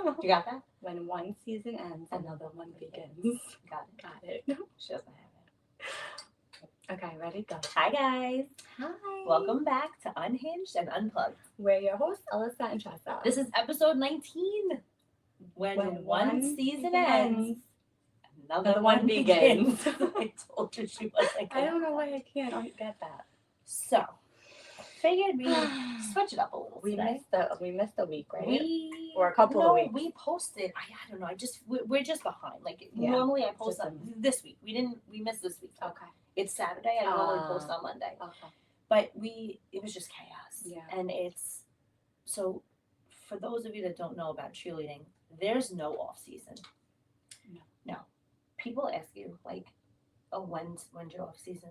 You got that? When one season ends, another one begins. Got it. Got it. She doesn't have it. Okay, ready? Go. Hi, guys. Hi. Welcome back to Unhinged and Unplugged. We're your hosts, Alyssa and Tressa. This is episode 19. When one season ends, another one begins. I told you she wasn't I gonna. don't know why I can't get that. So, figured we switch it up a little We today. missed a week, right? We Or a couple of weeks. We posted. I don't know. We're just behind. Like Yeah. normally, I post Just on this week. We missed this week. Okay. It's Saturday. I normally post on Monday, Okay. but it was just chaos. Yeah. And it's so for those of you that don't know about cheerleading, there's no off season. No. People ask you like, oh, when's your off season?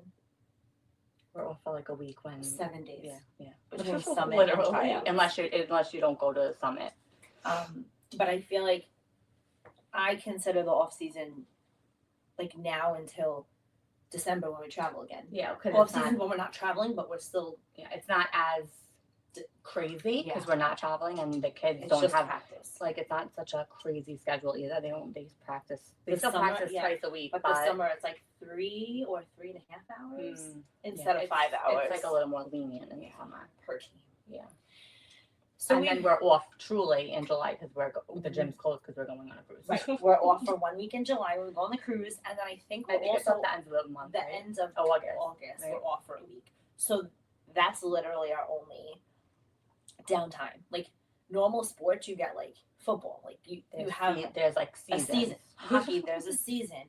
We're off for like a week when 7 days. Yeah. Between summit and Literally, tryouts. unless you don't go to summit. But I feel like I consider the off season like now until December when we travel again. Yeah, because Off season when we're not traveling, but we're still. Yeah, it's not as crazy because Yeah. we're not traveling and the kids It's don't just have practice. like it's not such a crazy schedule either. They practice. They The still summer, practice yeah. twice a week, But the summer it's like 3 or 3.5 hours instead of 5 hours. It's like a little more lenient in the summer. per team. Yeah. So and then we're off truly in July because the gym's closed because we're going on a cruise. right, we're off for 1 week in July. We're going on the cruise, and then I think we're it's also at the end of the month. the right? end of August. We're Right. off for a week. So that's literally our only downtime. Like normal sports, you get like football, like you have there's like a seasons. season. Hockey, there's a season.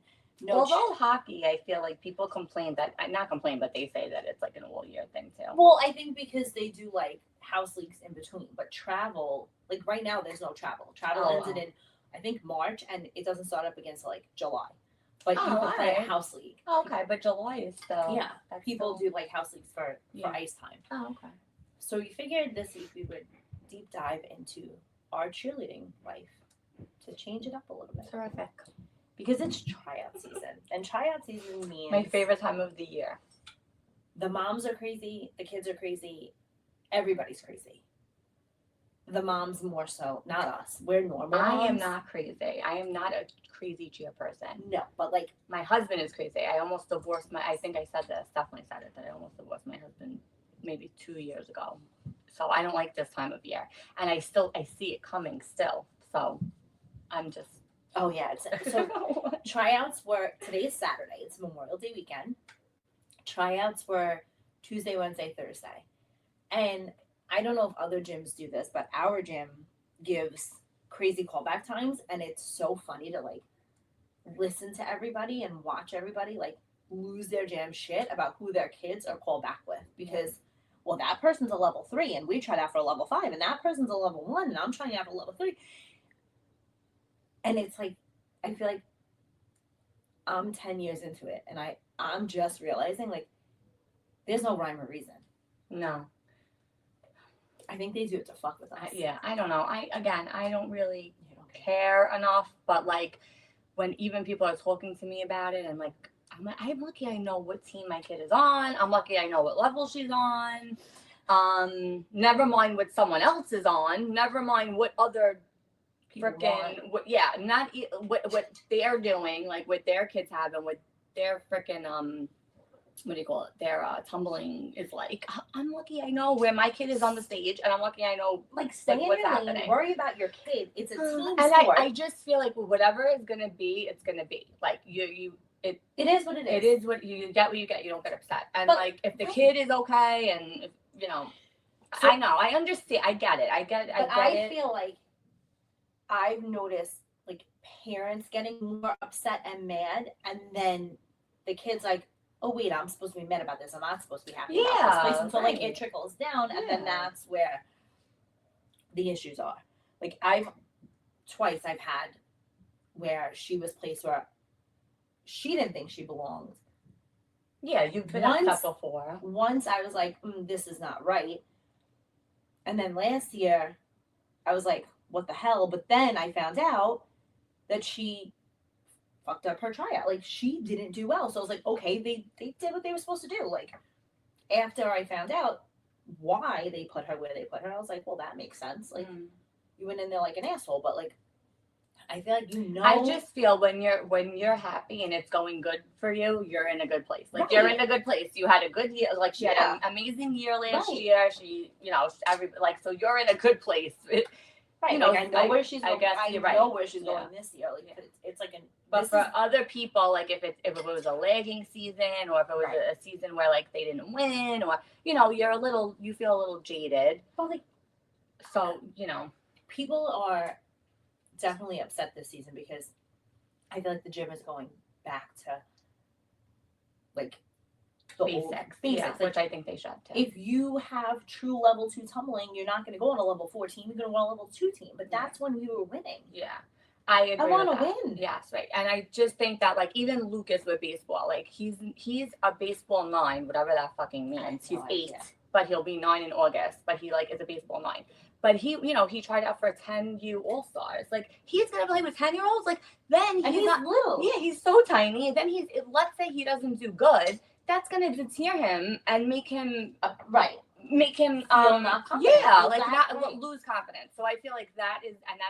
Although hockey, I feel like people complain that not complain, but they say that it's like an all year thing too. Well, I think because they do like house leagues in between, but travel, like right now, there's no travel. Travel ended in I think March, and it doesn't start up again until like July. But you can play a house league. Oh, okay, but July is still People do like house leagues for ice time. Oh, okay. So we figured this week we would deep dive into our cheerleading life to change it up a little bit. Terrific. Because it's tryout season. And tryout season means my favorite time of the year. The moms are crazy, the kids are crazy, everybody's crazy. The moms more so, not us. We're normal. I am not crazy. I am not a crazy cheer person. No, but like my husband is crazy. I almost divorced I think I said this, definitely said it, that I almost divorced my husband maybe 2 years ago. So I don't like this time of year. And I see it coming still. So I'm just so tryouts were today's Saturday. It's Memorial Day weekend. Tryouts were Tuesday, Wednesday, Thursday. And I don't know if other gyms do this, but our gym gives crazy callback times, and it's so funny to like listen to everybody and watch everybody like lose their damn shit about who their kids are called back with because well, that person's a level 3 and we tried out for a level 5 and that person's a level 1 and I'm trying out for a level 3. And it's like, I feel like I'm 10 years into it and I'm just realizing like there's no rhyme or reason. No. I think they do it to fuck with us. I don't know. I don't really care enough, but like when even people are talking to me about it, I'm lucky I know what team my kid is on. I'm lucky I know what level she's on. Never mind what someone else is on. Never mind what other freaking what they're doing, like what their kids have and what their freaking what do you call it? Their tumbling is like. I'm lucky I know where my kid is on the stage, and I'm lucky I know like stay in what's your happening. lane. Worry about your kid. It's a team and sport. I just feel like whatever is gonna be, it's gonna be. Like it is what it is. It is what you get. What you get. You don't get upset. And but, like if the kid is okay, and if, so, I know. I understand. I get it. I feel like I've noticed like parents getting more upset and mad, and then the kids like, oh wait, I'm supposed to be mad about this. I'm not supposed to be happy about this place until like it trickles down, and then that's where the issues are. Like I've had where she was placed where she didn't think she belonged. Yeah, you've been upset before. Once I was like, this is not right. And then last year, I was like, what the hell? But then I found out that she fucked up her tryout. Like, she didn't do well. So I was like, okay, they did what they were supposed to do. Like, after I found out why they put her where they put her, I was like, well, that makes sense. Like, you went in there like an asshole. But, like, I feel like I just feel when you're happy and it's going good for you, you're in a good place. Like Right. you're in a good place. You had a good year. Like she had Yeah. an amazing year last Right. year. She, so you're in a good place. Right, You know, like I know where she's I going. guess I you're know right. where she's Yeah. going this year. Like it's like an. But this for is- other people, like if it was a lagging season, or if it was Right. a season where like they didn't win, or you feel a little jaded. But like, So people are definitely upset this season because I feel like the gym is going back to like the old basics, basics. yeah, Like, which I think they should too. if you have true level 2 tumbling, you're not going to go on a level 4 team. You're going to go on a level 2 team. But that's when we were winning. Yeah. I agree. I want to to win. Yes, right. And I just think that like even Lucas with baseball, like he's a baseball 9, whatever that fucking means. He's 8, but he'll be 9 in August. But he like is a baseball 9. But he tried out for 10U All Stars. Like he's gonna play with 10-year-olds. Like then And he's not little. Yeah, he's so tiny. Then let's say he doesn't do good. That's gonna deter him and make him right. Make him not confident. yeah, like Exactly. not lose confidence. So I feel like that's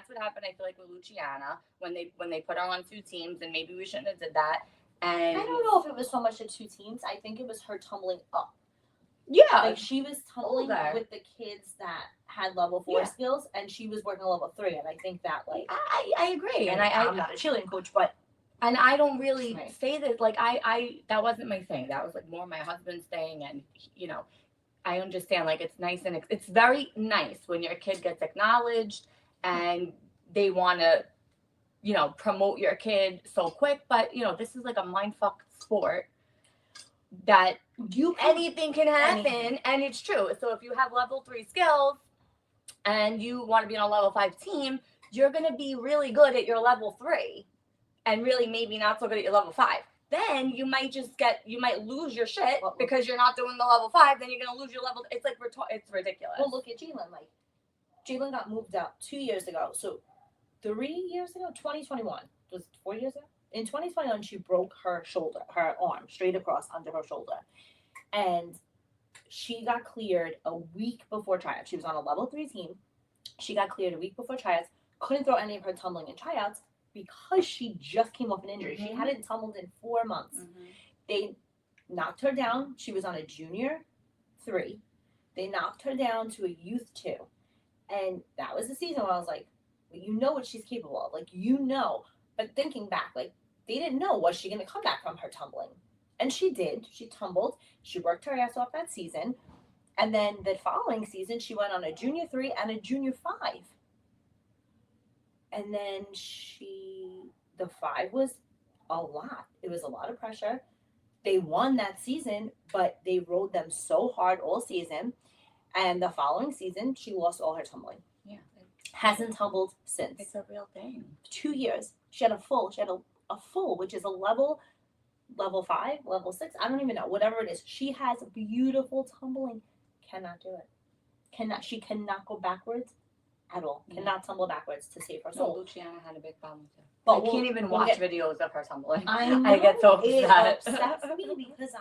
what happened. I feel like with Luciana when they put her on 2 teams, and maybe we shouldn't have did that. And I don't know if it was so much the 2 teams. I think it was her tumbling up. Yeah, like she was tumbling with the kids that had level 4 skills, and she was working level 3. And I think that like I agree. And I'm not a cheerleading coach, but and I don't really say that. Like I that wasn't my thing. That was like more my husband's thing, and I understand, like, it's nice and it's very nice when your kid gets acknowledged and they want to, promote your kid so quick. But, this is like a mindfuck sport that anything can happen. And it's true. So if you have level 3 skills and you want to be on a level 5 team, you're going to be really good at your level 3 and really maybe not so good at your level 5. Then you might lose your shit because you're not doing the level 5. Then you're gonna lose your level. It's like it's ridiculous. Well, look at Jalen. Like Jalen got moved out 2 years ago. So 3 years ago, 2021 was 4 years ago. In 2021, she broke her shoulder, her arm straight across under her shoulder, and she got cleared a week before tryouts. She was on a level 3 team. She got cleared a week before tryouts. Couldn't throw any of her tumbling in tryouts because she just came off an injury. She hadn't tumbled in 4 months. They knocked her down. She was on a junior 3. They knocked her down to a youth 2. And that was the season where I was like, well, you know what she's capable of. Like, But thinking back, like, they didn't know, was she going to come back from her tumbling? And she did. She tumbled. She worked her ass off that season. And then the following season, she went on a junior 3 and a junior 5. And then the 5 was a lot. It was a lot of pressure. They won that season, but they rode them so hard all season. And the following season, she lost all her tumbling. Yeah. Hasn't tumbled since. It's a real thing. 2 years. She had a full, which is a level 5, level 6. I don't even know. Whatever it is. She has beautiful tumbling. Cannot do it. She cannot go backwards at all. Cannot tumble backwards to save her soul. No, Luciana had a big problem too. But I can't even watch videos of her tumbling. I get so upset. It upsets me because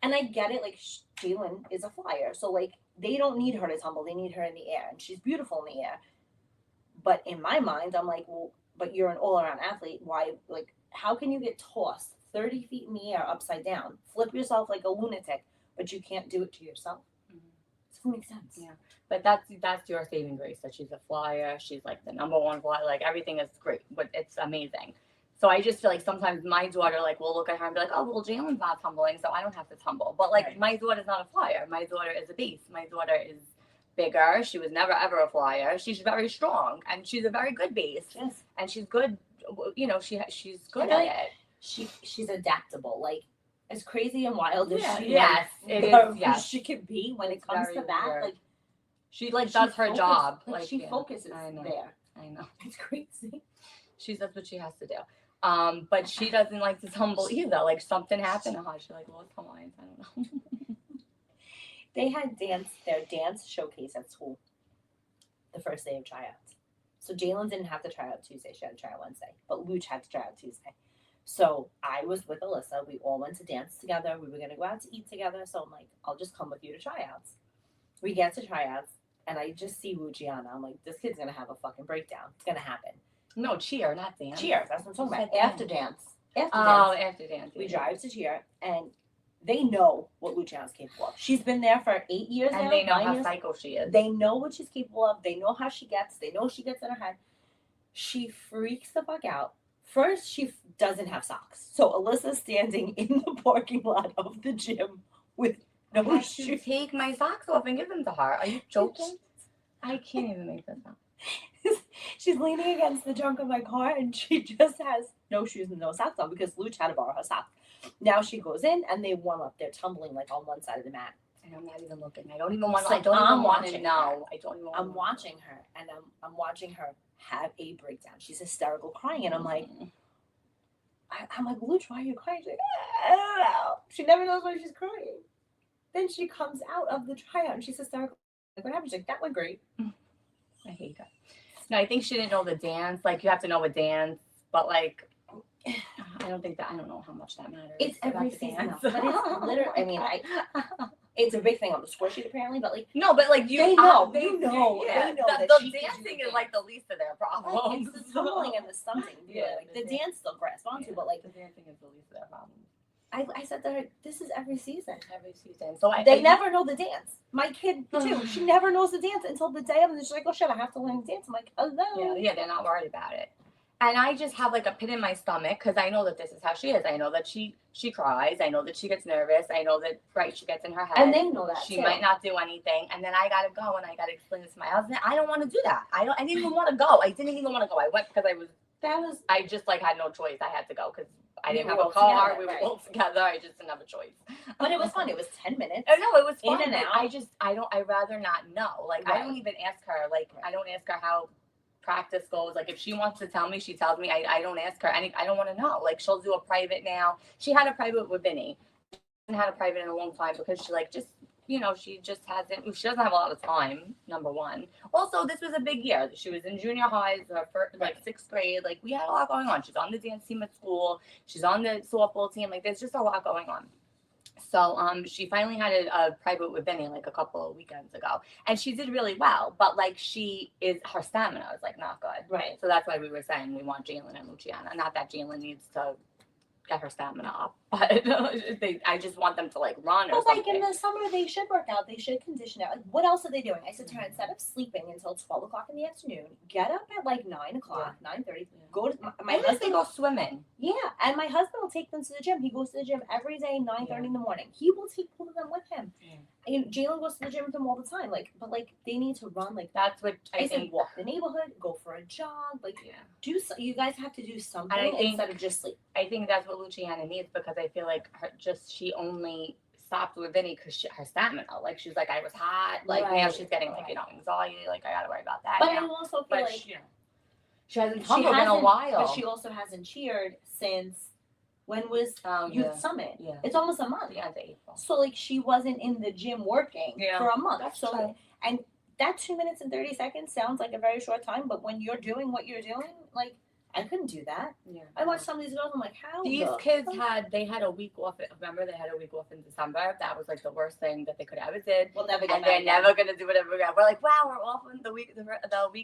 and I get it. Like Jalen is a flyer, so like they don't need her to tumble. They need her in the air, and she's beautiful in the air. But in my mind, I'm like, well, but you're an all-around athlete. Why? Like, how can you get tossed 30 feet in the air upside down, flip yourself like a lunatic, but you can't do it to yourself? It doesn't make sense. Yeah. But that's your saving grace, that she's a flyer. She's like the number 1 flyer. Like everything is great, but it's amazing. So I just feel like sometimes my daughter will look at her and be like, oh, well, Jalen's not tumbling, so I don't have to tumble. But my daughter's not a flyer. My daughter is a base. My daughter is bigger. She was never ever a flyer. She's very strong and she's a very good base. Yes. And she's good. She's good at it. She's adaptable. Like as crazy and wild as she can be when it comes to that. Weird. Like she does her job. She focuses there. I know. It's crazy. That's what she has to do. But she doesn't like to tumble either. Like something happened to her. She lost her mind. I don't know. They had their dance showcase at school the first day of tryouts. So Jalen didn't have to try out Tuesday. She had to try out Wednesday. But Luch had to try out Tuesday. So I was with Alyssa. We all went to dance together. We were going to go out to eat together. So I'm like, I'll just come with you to tryouts. We get to tryouts, and I just see Luciana. I'm like, this kid's going to have a fucking breakdown. It's going to happen. No, cheer, not dance. Cheer, that's what I'm talking You about. said After dance. After Oh, dance. after dance. We yeah. drive to cheer, and they know what Luciana's capable of. She's been there for 8 years now. And they know 9 how years. psycho she is. They know what she's capable of. They know how she gets. They know she gets in her head. She freaks the fuck out. First, she doesn't have socks. So Alyssa's standing in the parking lot of the gym with I no have to shoes. take my socks off and give them to her. Are you joking? I can't even make this up. She's leaning against the trunk of my car and she just has no shoes and no socks on because Luch had to borrow her socks. Now she goes in and they warm up. They're tumbling like on one side of the mat. And I'm not even looking. I don't even want. So I don't I'm even want to watching know. I don't even. I'm watching her and I'm watching her have a breakdown. She's hysterical crying and I'm like, Luch, why are you crying? She's like, I don't know. She never knows why she's crying. Then she comes out of the tryout and she's hysterical. Like, what happened? She's like, that went great. I hate her. No, I think she didn't know the dance. Like you have to know a dance, but like I don't think that. I don't know how much that matters. It's every season, but it's literally. I mean, it's a big thing on the score sheet apparently, but like no, but like you, they know, they know that the she can do dancing the is like the least of their dance. problems. Like, it's the tumbling and the stunting. Really. Yeah, Like the the dance still grasp onto, but like the dancing is the least of their problems. I said to her, this is every season. Every season, so They never know the dance. My kid too. She never knows the dance until the day of, and she's like, "Oh shit, I have to learn the dance." I'm like, "Hello." Yeah, they're not worried about it. And I just have like a pit in my stomach because I know that this is how she is. I know that she cries. I know that she gets nervous. I know that she gets in her head. And they know that she too. might not do anything. And then I gotta go and I gotta explain this to my husband. I don't want to do that. I didn't even want to go. I didn't even want to go. I went because I just like had no choice. I had to go because I didn't have a car. We were all together. I just didn't have a choice. But it was fun. It was 10 minutes. Oh no, it was fun. In and out. I'd rather not know. Like I don't even ask her. Like I don't ask her how practice goes. Like if she wants to tell me, she tells me. I don't ask her. I don't want to know. Like she'll do a private now. She had a private with Vinny. She hasn't had a private in a long time because she like just she just hasn't. She doesn't have a lot of time. Number one. Also, this was a big year. She was in junior high, her first, like 6th grade. Like we had a lot going on. She's on the dance team at school. She's on the softball team. Like there's just a lot going on. So she finally had a private with Vinny like a couple of weekends ago, and she did really well. But like her stamina is like not good. Right. So that's why we were saying we want Jalen and Luciana. Not that Jalen needs to get her stamina up, but I just want them to like run or But something. like in the summer, they should work out. They should condition out. Like, what else are they doing? I said to her, instead of sleeping until 12 o'clock in the afternoon, get up at like 9 o'clock, 9:30. Go to my husband. They go swimming. Yeah, and my husband will take them to the gym. He goes to the gym every day, 9:30 in the morning. He will take both of them with him. And Jalen goes to the gym with them all the time. Like, but like they need to run. Like that's what I think. Walk the neighborhood, go for a jog. Like do so, you guys have to do something instead of just sleep. I think that's what Luciana needs because I feel like she only stopped with Vinny because her stamina. Like she's like I was hot. Like now she's getting like anxiety. Like I gotta worry about that. But now. I also feel like she hasn't tumbled in a while. But she also hasn't cheered since when was Youth Summit? Yeah. It's almost a month. Yeah, it's April. So like she wasn't in the gym working for a month. That's so true. And that 2 minutes and 30 seconds sounds like a very short time, but when you're doing what you're doing, like I couldn't do that. Yeah. I watched some of these girls. I'm like, how? These kids had a week off. Remember, they had a week off in December. That was like the worst thing that they could ever did. We'll never get and they're never gonna do it ever again. We're like, wow, we're off on the week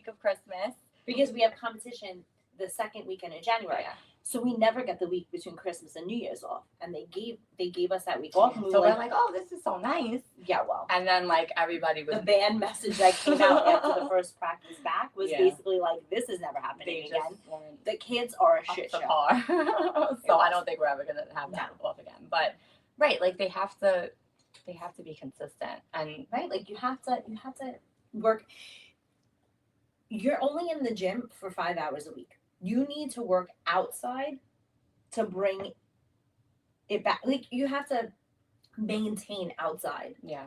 of Christmas because we have competition the second weekend in January. Yeah. So we never get the week between Christmas and New Year's off, and they gave us that week off. And so we're like, oh, this is so nice. Yeah, well. And then like everybody was the band message that came out after the first practice back was basically like, this is never happening again. The kids are a shit show. So I don't think we're ever gonna have that off again. But like they have to be consistent and like you have to work. You're only in the gym for 5 hours a week. You need to work outside to bring it back. Like you have to maintain outside. Yeah.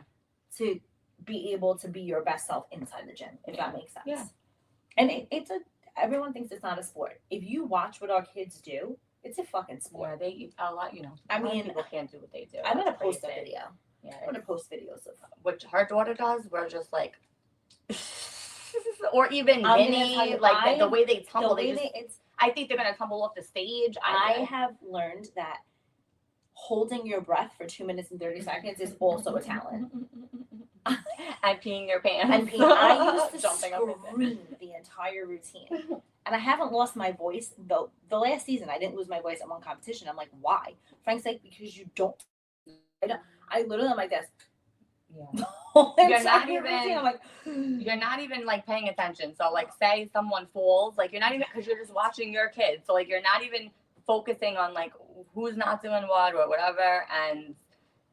To be able to be your best self inside the gym, if that makes sense. Yeah. And everyone thinks it's not a sport. If you watch what our kids do, it's a fucking sport. Yeah, they eat a lot, I mean, people can't do what they do. I'm gonna post a video. Yeah. I'm gonna post videos of what her daughter does. We're just like or even I'm Vinny, like the way they tumble. I think they're gonna tumble off the stage. I have learned that holding your breath for 2 minutes and 30 seconds is also a talent. And peeing your pants. And I used to scream the entire routine. And I haven't lost my voice. The last season, I didn't lose my voice in one competition. I'm like, why? Frank's like, because you don't. I literally am like this. Yeah. You're You're not I'm like, You're not even like paying attention. So like, say someone falls, like you're not even, because you're just watching your kids. So like, you're not even focusing on like who's not doing what or whatever. And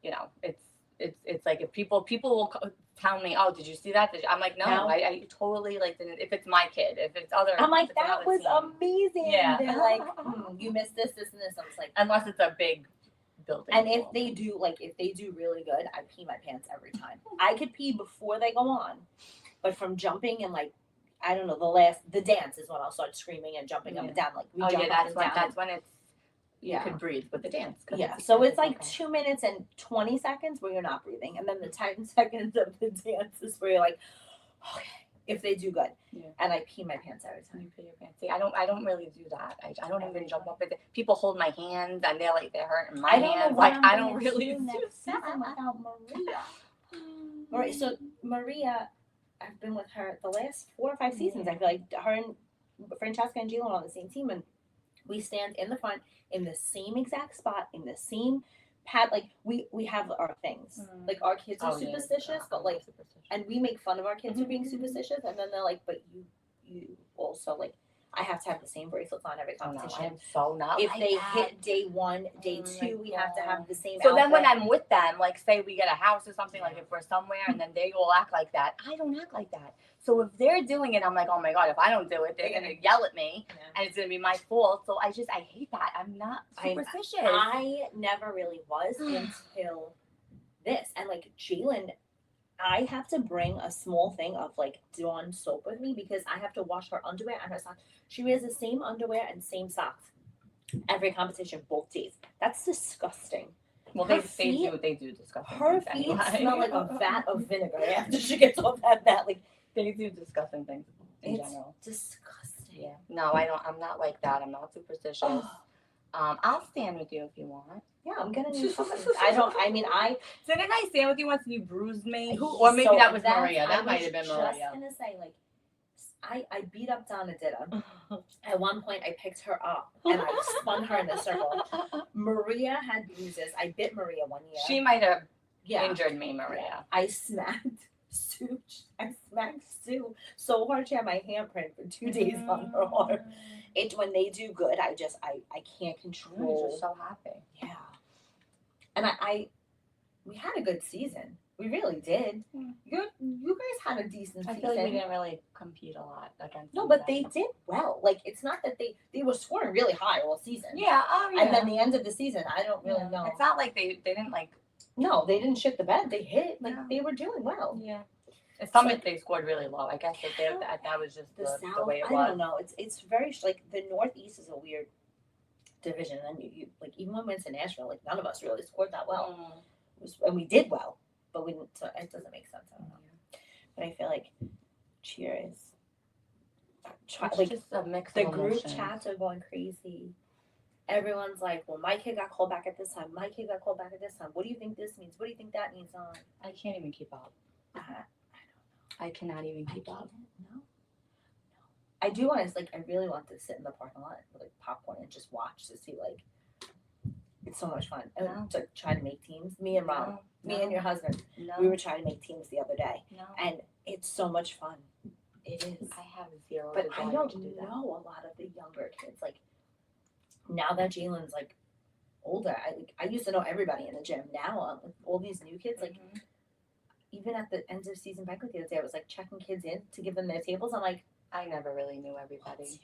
you know, it's like if people will tell me, oh, did you see that? I'm like, no, No. I totally like didn't. If it's my kid, if it's other, I'm like, if it's that another was team. amazing. Yeah. They're like, you missed this, this, and this. I was like, Unless it's a big building. and if they do really good, I pee my pants every time. I could pee before they go on, but from jumping and like, I don't know, the dance is when I'll start screaming and jumping up and down. Like we jump up and down. That's when it's you could breathe with the dance. Yeah, so it's like 2 minutes and 20 seconds where you're not breathing, and then the 10 seconds of the dance is where you're like, okay, if they do good. Yeah. And I pee my pants every time. You pee your pants. See, I don't really do that. I don't even jump up with it. People hold my hands and they're hurting my hands. Like I don't really do next that. season without Maria. Right, so Maria, I've been with her the last 4 or 5 seasons. I feel like her and Francesca and Gila are on the same team, and we stand in the front in the same exact spot in the same pad. Like we have our things. Like our kids are superstitious, but like, and we make fun of our kids for being superstitious, and then they're like, but you also like, I have to have the same bracelets on every competition. I'm so not. If like they that. hit day 1, day 2, we have to have the same. So outfit. then when I'm with them, like say we get a house or something, like if we're somewhere and then they all act like that, I don't act like that. So if they're doing it, I'm like, oh my God, if I don't do it, they're gonna yell at me and it's gonna be my fault. So I hate that. I'm not superstitious. I never really was until this. And like Jalen, I have to bring a small thing of like Dawn soap with me because I have to wash her underwear and her socks. She wears the same underwear and same socks every competition, both days. That's disgusting. Well, they do disgusting. Her feet smell like a vat of vinegar after she gets off that vat. Like they do disgusting things in general. Disgusting. Yeah. No, I don't. I'm not like that. I'm not superstitious. I'll stand with you if you want. Yeah, I'm gonna need something. Didn't I stand with you once and you bruised me? Or maybe that was Maria. That might have been Maria. I was just gonna say, like, I beat up Donna Ditta. At one point, I picked her up and I spun her in a circle. Maria had bruises. I bit Maria one year. She might have injured me, Maria. Yeah. I smacked Sue so hard she had my handprint for 2 days on her arm. When they do good, I can't control. You're just so happy. Yeah. And we had a good season. We really did. You guys had a decent season. I feel like we didn't really compete a lot against them. No, but they did well. Like, it's not that they were scoring really high all season. Yeah, And then the end of the season, I don't really know. It's not like they didn't like. No, they didn't shit the bed. They hit. Like, they were doing well. Yeah. Some they scored really low. I guess that was just the way it was. I don't know. It's very like the Northeast is a weird division, and you like even when we went to Nashville, like none of us really scored that well, and we did well, but we didn't. So it doesn't make sense. I don't know. But I feel like cheer is just a mix. The group chats are going crazy. Everyone's like, well, my kid got called back at this time. My kid got called back at this time. What do you think this means? What do you think that means? I can't even keep up. I cannot even keep up. No. I do want to, like, I really want to sit in the parking lot with, like, popcorn and just watch to see, like, it's so much fun. And to try to make teams. Me and Rob, me and your husband, we were trying to make teams the other day. And it's so much fun. It is. I have zero. But I don't know a lot of the younger kids. Like, now that Jalen's, like, older, I used to know everybody in the gym. Now, all these new kids, like, even at the end of season banquet the other day, I was like checking kids in to give them their tables. I'm like, I never really knew everybody.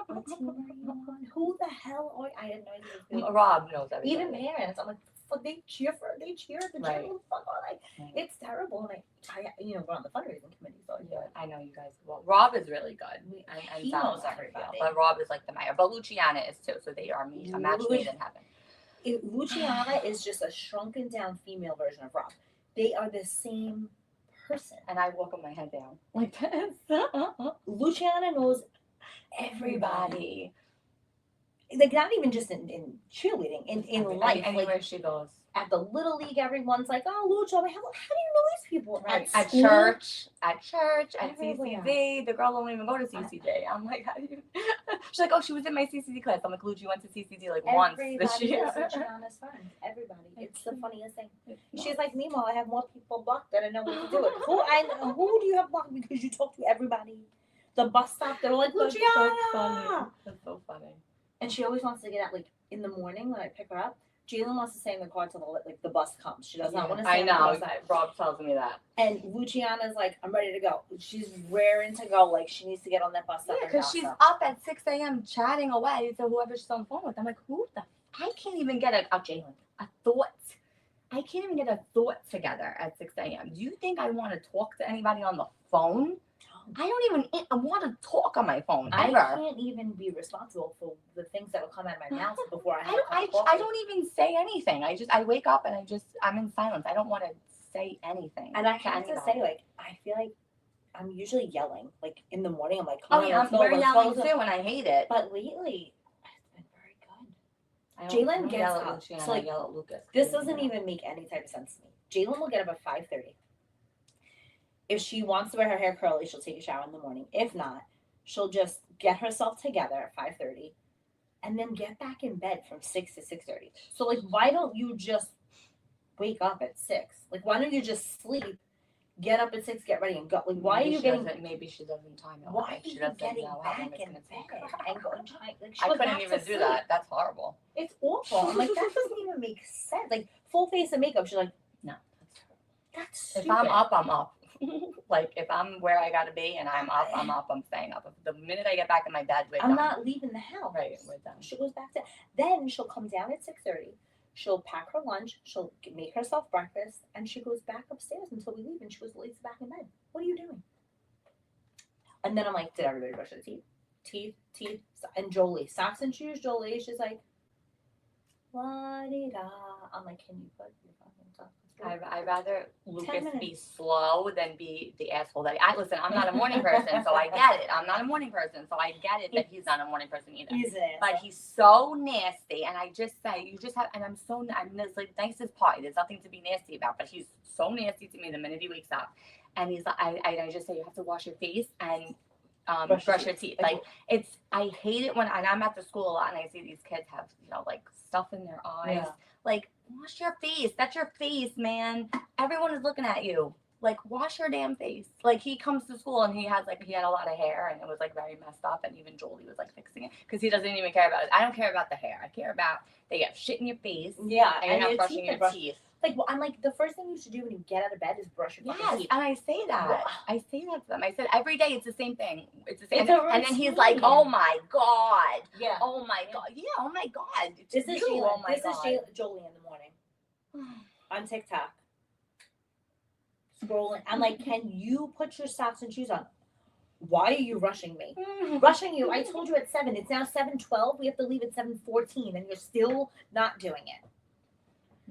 What team are you on? Who the hell are you? I had no idea. Rob knows everybody. Even parents, I'm like, they cheer at the gym. Like, it's terrible. And I we're on the fundraising committee, so I know you guys. Well, Rob is really good. He knows everybody. But Rob is like the mayor. But Luciana is too. So they are a match made in heaven. Luciana is just a shrunken down female version of Rob. They are the same person. And I walk with my head down like this. Luciana knows everybody. Like, not even just in cheerleading, in life. Anywhere like, she goes. At the Little League, everyone's like, "Oh, Lucha." I'm like, how do you know these people? Right. At At school, church, at everywhere. CCD, the girl don't even go to CCD. I'm like, how do you? She's like, oh, she was in my CCD class. I'm like, Lucha, you went to CCD like once this Everybody year. is Luciana's friend. Everybody. It's the funniest thing. It's She's nuts. like, meanwhile, I have more people blocked that I know what to do with. Who do you have blocked because you talk to everybody? The bus stop, they're like, That's Luciana! so funny. That's so funny. And she always wants to get out, like, in the morning when I pick her up. Jalen wants to stay in the car till the bus comes. She does not want to stay I in the know. bus. Rob tells me that. And Luciana's like, I'm ready to go. She's raring to go. Like, she needs to get on that bus stop. Yeah, and because go, she's so. up at 6 a.m. chatting away to whoever she's on the phone with. I'm like, who the? I can't even get a thought. I can't even get a thought together at 6 a.m. Do you think I want to talk to anybody on the phone? I don't even want to talk on my phone ever. I can't even be responsible for the things that will come out of my mouth before I have a cup of coffee. I don't even say anything. I wake up and I'm in silence. I don't want to say anything. And I have to say, like, I feel like I'm usually yelling. Like, in the morning, I'm like, oh yeah, we're yelling too, and I hate it. But lately, it's been very good. Jalen gets yell up. at Luciana, So, like, I yell at Lucas. This doesn't even make any type of sense to me. Jalen will get up at 5:30. If she wants to wear her hair curly, she'll take a shower in the morning. If not, she'll just get herself together at 5:30 and then get back in bed from 6 to 6:30. So, like, why don't you just wake up at 6? Like, why don't you just sleep, get up at 6, get ready, and go? Like, why maybe are you getting? Maybe she doesn't time it. Why are She you doesn't getting know how back long in it's gonna take bed her. and go and try? Like, I couldn't even do that. That's horrible. It's awful. I'm like, that doesn't even make sense. Like, full face of makeup. She's like, no, that's stupid. If I'm up, I'm up. Like, if I'm where I gotta be and I'm up, I'm staying up. The minute I get back in my bed, I'm not leaving the house. Right, we're done. She goes back to. Then she'll come down at 6:30. She'll pack her lunch. She'll make herself breakfast, and she goes back upstairs until we leave. And she goes lays back in bed. What are you doing? And then I'm like, did everybody brush their teeth? Teeth. And Jolie, socks and shoes. Jolie, she's like, la-di-da. I'm like, can you put your fucking socks? I'd rather Lucas be minutes. slow than be the asshole that listen, I'm not a morning person, so I get it. I'm not a morning person, so I get it that he's not a morning person either. He's an But he's so nasty, and I just say, you just have, and I'm this like nicest part. There's nothing to be nasty about, but he's so nasty to me the minute he wakes up. And he's like, I just say, you have to wash your face and brush your teeth. Like, I hate it when, and I'm at the school a lot and I see these kids have, like stuff in their eyes. Yeah. Like, wash your face. That's your face, man. Everyone is looking at you. Like, wash your damn face. Like, he comes to school and he had a lot of hair and it was like very messed up, and even Jolie was like fixing it because he doesn't even care about it. I don't care about the hair. I care about that you have shit in your face. Yeah, and you're not brushing your teeth. Like, well, I'm like, the first thing you should do when you get out of bed is brush your fucking teeth. And I say that. Wow. I say that to them. I said every day it's the same thing. It's the same. It's and then he's like, "Oh my god." Yeah. Oh my god. Yeah. Oh my god. This is you. Jalen. Oh my this god. is Jolie in the morning on TikTok. Scrolling. I'm like, can you put your socks and shoes on? Why are you rushing me? Rushing you. I told you at 7. It's now 7:12. We have to leave at 7:14, and you're still not doing it.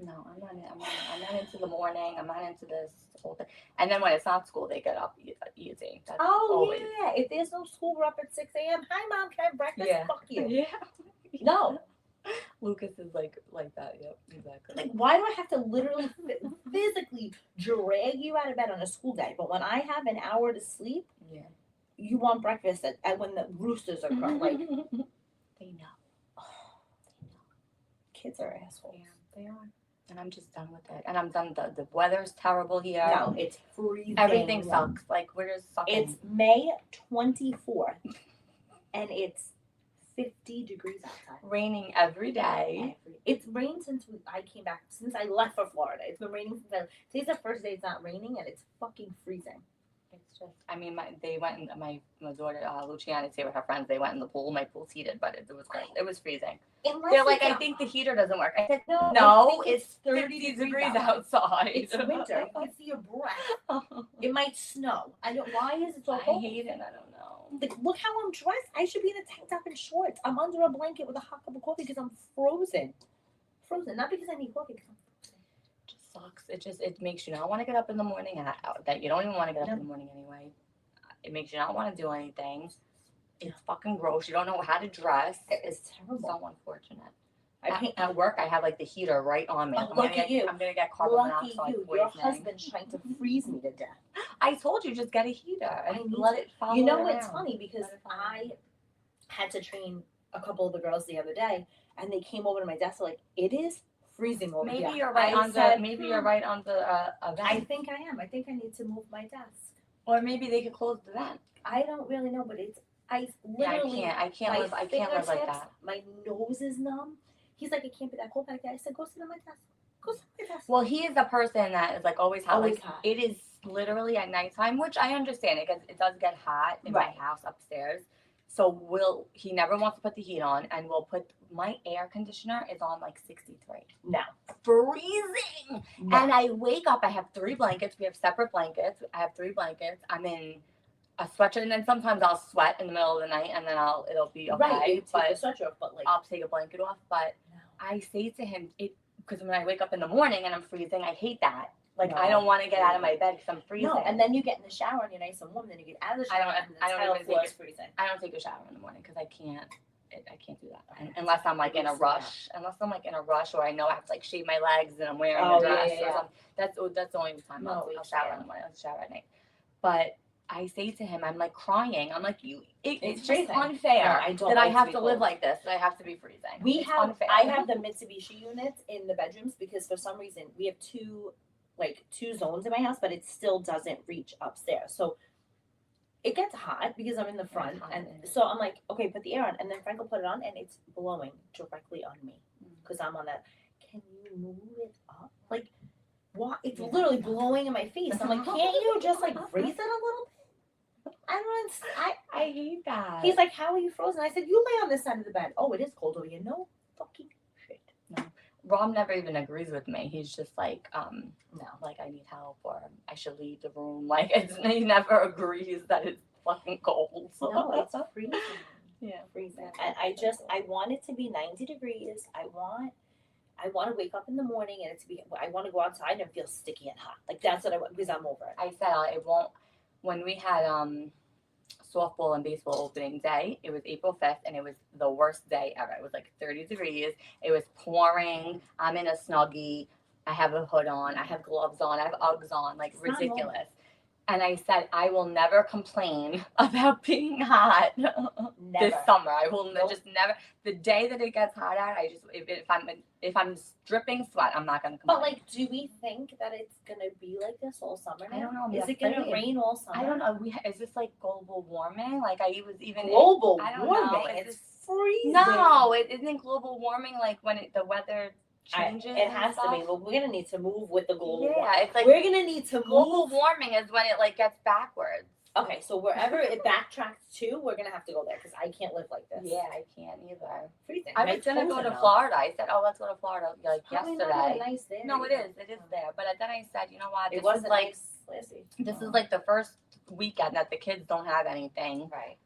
No, I'm not into the morning. I'm not into this whole thing. And then when it's not school, they get up easy. That's always. Yeah. If there's no school, we're up at 6 a.m. Hi, Mom. Can I have breakfast? Yeah. Fuck you. Yeah. No. Lucas is like that. Yep, exactly. Like, why do I have to literally physically drag you out of bed on a school day? But when I have an hour to sleep, yeah, you want breakfast at when the roosters are crowing. Like, they know. Kids are assholes. Yeah, they are. And I'm just done with it. And I'm done. The weather's terrible here. No, it's freezing. Everything sucks. Like, we're just sucking. It's May 24th, and it's 50 degrees outside. Raining every day. It's rained since I came back, since I left for Florida. It's been raining since today's the first day it's not raining, and it's fucking freezing. It's just, I mean, they went in, my daughter, Luciana, stayed with her friends. They went in the pool. My pool's heated, but it was cold. It was freezing. They're like, I think the heater doesn't work. I said, no, it's 30 degrees outside. It's winter. You can see your breath. It might snow. Why is it so cold? I hate it. I don't know. Like, look how I'm dressed. I should be in a tank top and shorts. I'm under a blanket with a hot cup of coffee because I'm frozen. Not because I need coffee, because I'm frozen. It just sucks. It makes you not want to get up in the morning, and that you don't even want to get up in the morning anyway. It makes you not want to do anything. It's fucking gross. You don't know how to dress. It's terrible. So unfortunate. I paint. At work, I have like the heater right on me. Oh, look at you. I'm gonna get carbon Lucky monoxide you. poisoning. Your husband's trying to freeze me to death. I told you, just get a heater and let it follow. You know, it it's around. funny because I had to train a couple of the girls the other day, and they came over to my desk like, it is freezing over here. Maybe you're right on the event. I think I am. I think I need to move my desk. Or maybe they could close the vent. I don't really know, but I literally I can't live like that. My nose is numb. He's like, it can't be that cold back there. I said, go sit on my desk. Go sit on my desk. Well, he is a person that is like always hot. Always like hot. It is literally at nighttime, which I understand because it does get hot in my house upstairs. So he never wants to put the heat on, and my air conditioner is on like 63. No. Freezing. No. And I wake up, I have 3 blankets. We have separate blankets. I have 3 blankets. I'm in a sweatshirt, and then sometimes I'll sweat in the middle of the night, and then it'll be okay. Right, but take the sweatshirt off, but like I'll take a blanket off. But no. I say to him, because when I wake up in the morning and I'm freezing, I hate that. Like, no, I don't want to get out of my bed because I'm freezing. No, and then you get in the shower and you're nice and warm. Then you get out of the shower and the tile floor is freezing. I don't take a shower in the morning because I can't do that unless I'm like in a rush. Unless I'm like in a rush, or I know I have to like shave my legs and I'm wearing a dress or something. That's the only time I'll shower in the morning. I'll shower at night. But I say to him, I'm like crying. I'm like, it's just unfair that I have to live like this. That I have to be freezing. I have the Mitsubishi units in the bedrooms because for some reason we have two zones in my house, but it still doesn't reach upstairs. So it gets hot because I'm in the front, and so I'm like, okay, put the air on, and then Frank will put it on, and it's blowing directly on me because I'm on that. Can you move it up? Like, what? It's literally blowing in my face. I'm like, can't you just like raise it a little bit? I hate that. He's like, how are you frozen? I said, you lay on this side of the bed. Oh, it is cold over here. No fucking shit. No. Rob never even agrees with me. He's just like, no, like I need help or I should leave the room. Like he never agrees that it's fucking cold. No, it's freezing. Yeah, freezing. And I want it to be 90 degrees. I want to wake up in the morning and I want to go outside and feel sticky and hot. Like that's what I want because I'm over it. I said it won't. When we had softball and baseball opening day, it was April 5th, and it was the worst day ever. It was like 30 degrees. It was pouring. I'm in a Snuggie. I have a hood on. I have gloves on. I have Uggs on. Like, it's ridiculous. And I said, I will never complain about being hot this summer. I will just never. The day that it gets hot out, if I'm dripping sweat, I'm not going to complain. But like, do we think that it's going to be like this all summer now? I don't know. Is it going to rain all summer? I don't know. Is this like global warming? Like I was even global warming. Know. It's freezing. No, it isn't global warming. Like when the weather changes. It has to be. Well, we're gonna need to move with the global. Yeah, it's like we're gonna need to move. Global warming is when it like gets backwards. Okay, so wherever it backtracks to, we're gonna have to go there because I can't live like this. Yeah, I can't either. Freezing. I was gonna go to Florida. I said, "Oh, let's go to Florida." Like yesterday. Not nice there. No, it is. It is there. But then I said, you know what? It wasn't like this is like the first weekend that the kids don't have anything. Right.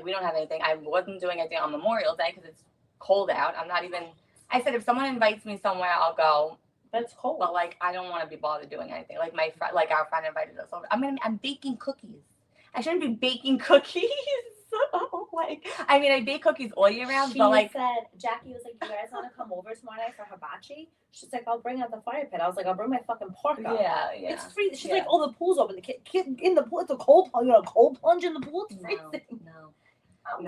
We don't have anything. I wasn't doing anything on Memorial Day because it's cold out. I'm not even. I said, if someone invites me somewhere, I'll go. That's cold. But like, I don't want to be bothered doing anything. Like our friend invited us over. I'm baking cookies. I shouldn't be baking cookies. I bake cookies all year round. She but like, said, Jackie was like, you guys want to come over tomorrow night for hibachi? She's like, I'll bring out the fire pit. I was like, I'll bring my fucking parka. Yeah. It's freezing. She's like, oh, the pool's open. The kid in the pool. It's a cold plunge. Cold plunge in the pool. It's freezing. No.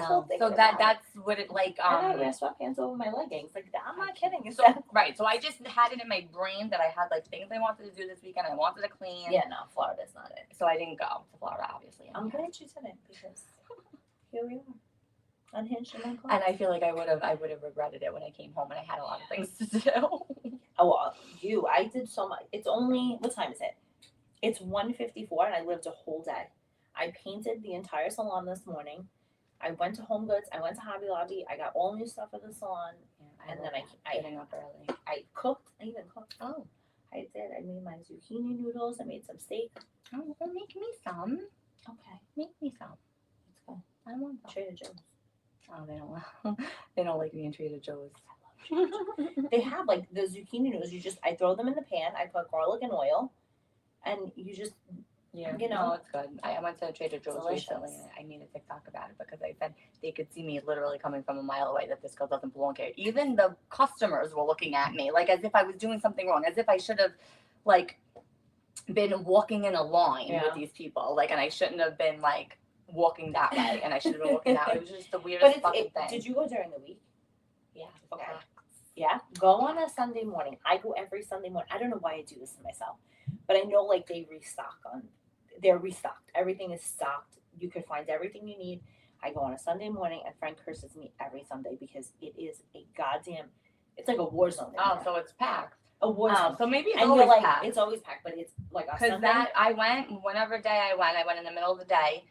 So that's what it like. I wear sweatpants over my leggings. Like I'm not kidding. So right. So I just had it in my brain that I had like things I wanted to do this weekend. I wanted to clean. Yeah, no, Florida's not it. So I didn't go to Florida, obviously. I'm glad you didn't because here we are, unhinged and unconscious. And I feel like I would have regretted it when I came home and I had a lot of things to do. Oh, well, I did so much. It's only what time is it? It's 1:54, and I lived a whole day. I painted the entire salon this morning. I went to Home Goods. I went to Hobby Lobby. I got all new stuff for the salon, and then I getting up early. I cooked. I even cooked. Oh, I did. I made my zucchini noodles. I made some steak. Oh, well, make me some. Okay, make me some. Let's go. I want some. Trader Joe's. Oh, they don't. They don't like me in Trader Joe's. They have like the zucchini noodles. I throw them in the pan. I put garlic and oil, and you Yeah, You no, know? it's good. I went to Trader Joe's Delicious. recently and I made a TikTok about it because I said they could see me literally coming from a mile away that this girl doesn't belong here. Even the customers were looking at me like as if I was doing something wrong, as if I should have like been walking in a line Yeah. with these people, like, and I shouldn't have been like walking that way, and I should have been walking that way. It was just the weirdest fucking thing. Did you go during the week? Yeah. Okay. Yeah. Go on a Sunday morning. I go every Sunday morning. I don't know why I do this to myself, but I know like they're restocked. Everything is stocked. You can find everything you need. I go on a Sunday morning, and Frank curses me every Sunday because it is a goddamn. It's like a war zone. Oh, so it's packed. A war zone. So maybe it's And always you're like, packed. it's always packed, but it's like a Because Sunday. that I went whenever day I went in the middle of the day,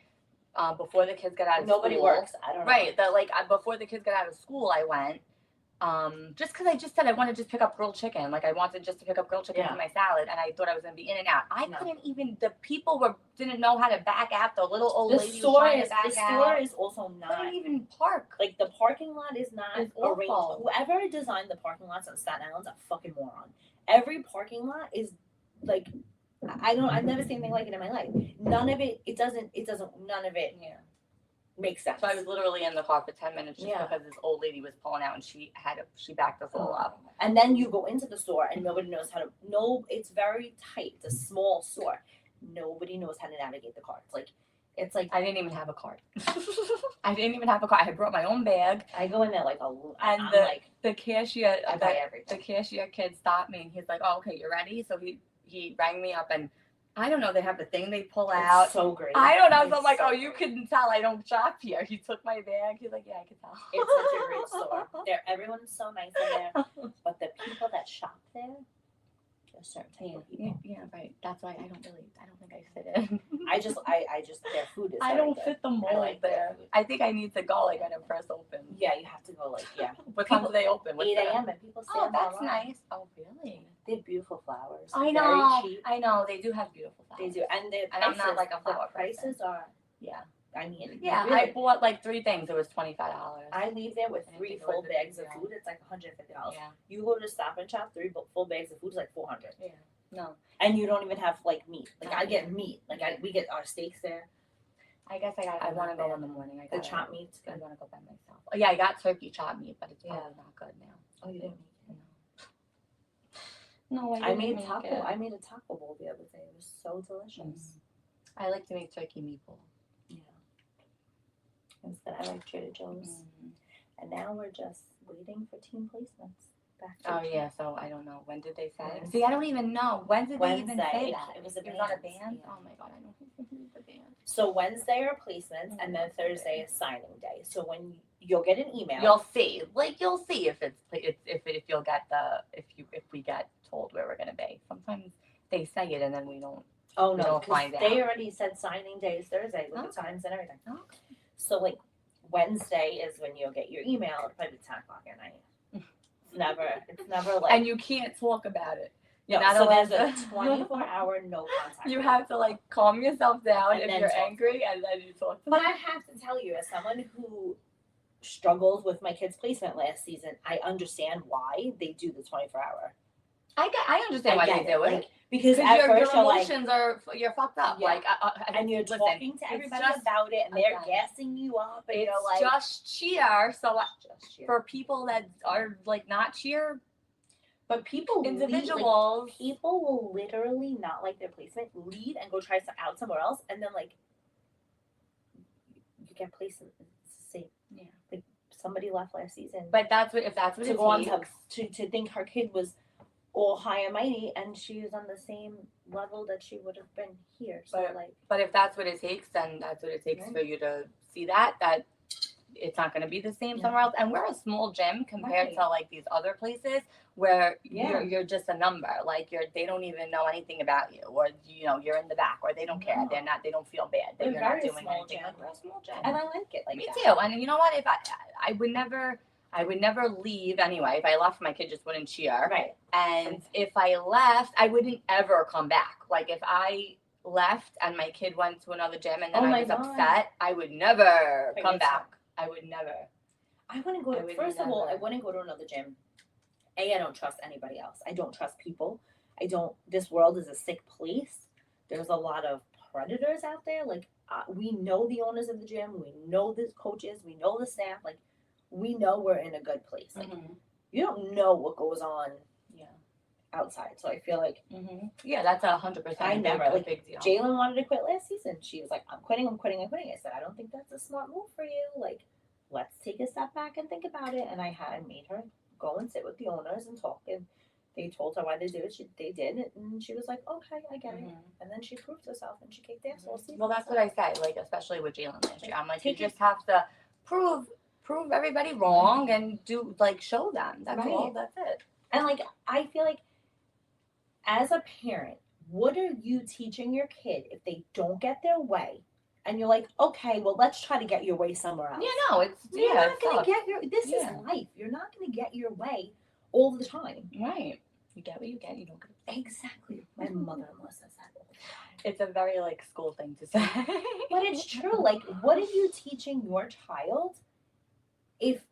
before the kids got out of Nobody school. works. I don't know. Right. That like before the kids got out of school, I went. Just because I just said I want to just pick up grilled chicken, like I wanted just to pick up grilled chicken Yeah. for my salad, and I thought I was gonna be in and out. I No. couldn't even. The people didn't know how to back out. The little old The lady store was trying is to back the out. store is also not Couldn't even park. like the parking lot is not It's arranged. awful. Whoever designed the parking lots on Staten Island's a fucking moron. Every parking lot is like I've never seen anything like it in my life. None of it none of it Yeah. makes sense. So I was literally in the car for 10 minutes just Yeah. because this old lady was pulling out and she backed us all up. And then you go into the store and nobody knows how to it's very tight. It's a small store. Nobody knows how to navigate the car. It's like I didn't even have a cart. I didn't even have a cart. I had brought my own bag. I go in there like And I'm the- like The cashier, I buy everything. the cashier kid stopped me and he's like, "Oh, okay, you're ready." So he rang me up and I don't know. They have the thing they pull out. It's so great. I don't know. So It's I'm like, so "Oh, you great. couldn't tell I don't shop here." He took my bag. He's like, "Yeah, I could tell." It's such a great store. Everyone's so nice in there, but the people that shop there, there's certain type of people. Yeah, right. That's why I don't think I fit in. I just their food is. I very don't good. fit the mold like their there. food. I think I need to go like when it first opens. Yeah, you have to go What time do they open? 8 a.m. and people stay Oh, on that's line. nice. Oh, really? They have beautiful flowers. I know. Very cheap. I know. They do have beautiful flowers. They do, and the And I'm not like a the flower prices are. Yeah. I mean, Yeah, really, I bought like 3 things. It was $25. I leave there with I didn't 3 think it full was bags of yeah. food. It's like $150. Yeah. You go to Stop and Shop, 3 full bags of food is like $400. Yeah. No. And you don't even have like meat. Like Oh, I get meat. Like we get our steaks there. I guess I want to go in the morning. The chopped meat's I good. want to go by myself. Oh, yeah, I got turkey chopped meat, but it's Yeah. probably not good now. Oh, you didn't. No, I didn't made make taco. it. I made a taco bowl the other day. It was so delicious. I like to make turkey meatballs. Yeah. Instead, I like Trader Joe's. And now we're just waiting for team placements. Back to Oh team. yeah, so I don't know. When did they say? Wednesday. See, I don't even know. When did they even Wednesday. say that? It was a It was on a band, band? yeah. Oh my god, I don't think it was a band. So Wednesday are placements, and then Thursday is signing day. So when you'll get an email, You'll see. Like you'll see if if you'll get if we get told where we're gonna be. Sometimes they say it and then we don't. oh we no, don't because find they out. already said signing day is Thursday with the Okay. times and everything. Okay. So like Wednesday is when you'll get your email. It'll probably be 10 o'clock at night. It's never like. And you can't talk about it. You're no, not so allowed there's to- a 24-hour no contact. You rule. have to like calm yourself down And if then you're talk. angry, and then you talk to But them. I have to tell you, as someone who struggled with my kids' placement last season, I understand why they do the 24-hour. I understand why they do it. Like, because Because at your first you're like, emotions you're fucked up. Yeah. Like and you're listen, talking to it's everybody just- about it, and they're Okay. gassing you up, and It's you're like, just cheer. So just cheer. for people that are like not cheer But people individuals, people will literally not like their placement, leave and go try out somewhere else, and then like you get placed in it's the same. Yeah. Like somebody left last season but that's what to it go on takes. to think her kid was all high and mighty, and she was on the same level that she would have been here. So But- like, But if that's what it takes, then that's what it takes Right. for you to see that it's not going to be the same No. somewhere else. And we're a small gym compared Right. to like these other places where Yeah. you're just a number. Like they don't even know anything about you, or you're in the back, or they don't care. No. They don't feel bad that We're you're not very doing small anything. gym. Like, we're a small gym. and I like it like Me that. too. And you know what? If I would never leave anyway. If I left, my kid just wouldn't cheer. Right. And if I left, I wouldn't ever come back. Like if I left and my kid went to another gym and then Oh I my was God. upset, I would never Like, come it's back. I would never. I wouldn't go I to, would first of all, I never. wouldn't go to another gym. I don't trust anybody else. I don't trust people. This world is a sick place. There's a lot of predators out there. Like we know the owners of the gym, we know the coaches, we know the staff. Like we know we're in a good place. Like you don't know what goes on outside. So I feel like yeah, that's 100%. I never a like big deal. Jalen wanted to quit last season. She was like, I'm quitting. I said, I don't think that's a smart move for you. Like, let's take a step back and think about it. And I made her go and sit with the owners and talk. And they told her why they did it. They did it, and she was like, okay, I get it. And then she proved herself, and she kicked ass all season. Well, that's what I said. Like, especially with Jalen last year, I'm like, you just have to prove everybody wrong and show them. That's all. That's it. And like, I feel like, as a parent, what are you teaching your kid if they don't get their way? And you're like, okay, well, let's try to get your way somewhere else. Yeah, no, you're not going to get your. This is life. You're not going to get your way all the time. Right. You get what you get. You don't get it. Exactly. My mother-in-law says that all the time. It's a very school thing to say. But it's true. Like, what are you teaching your child if?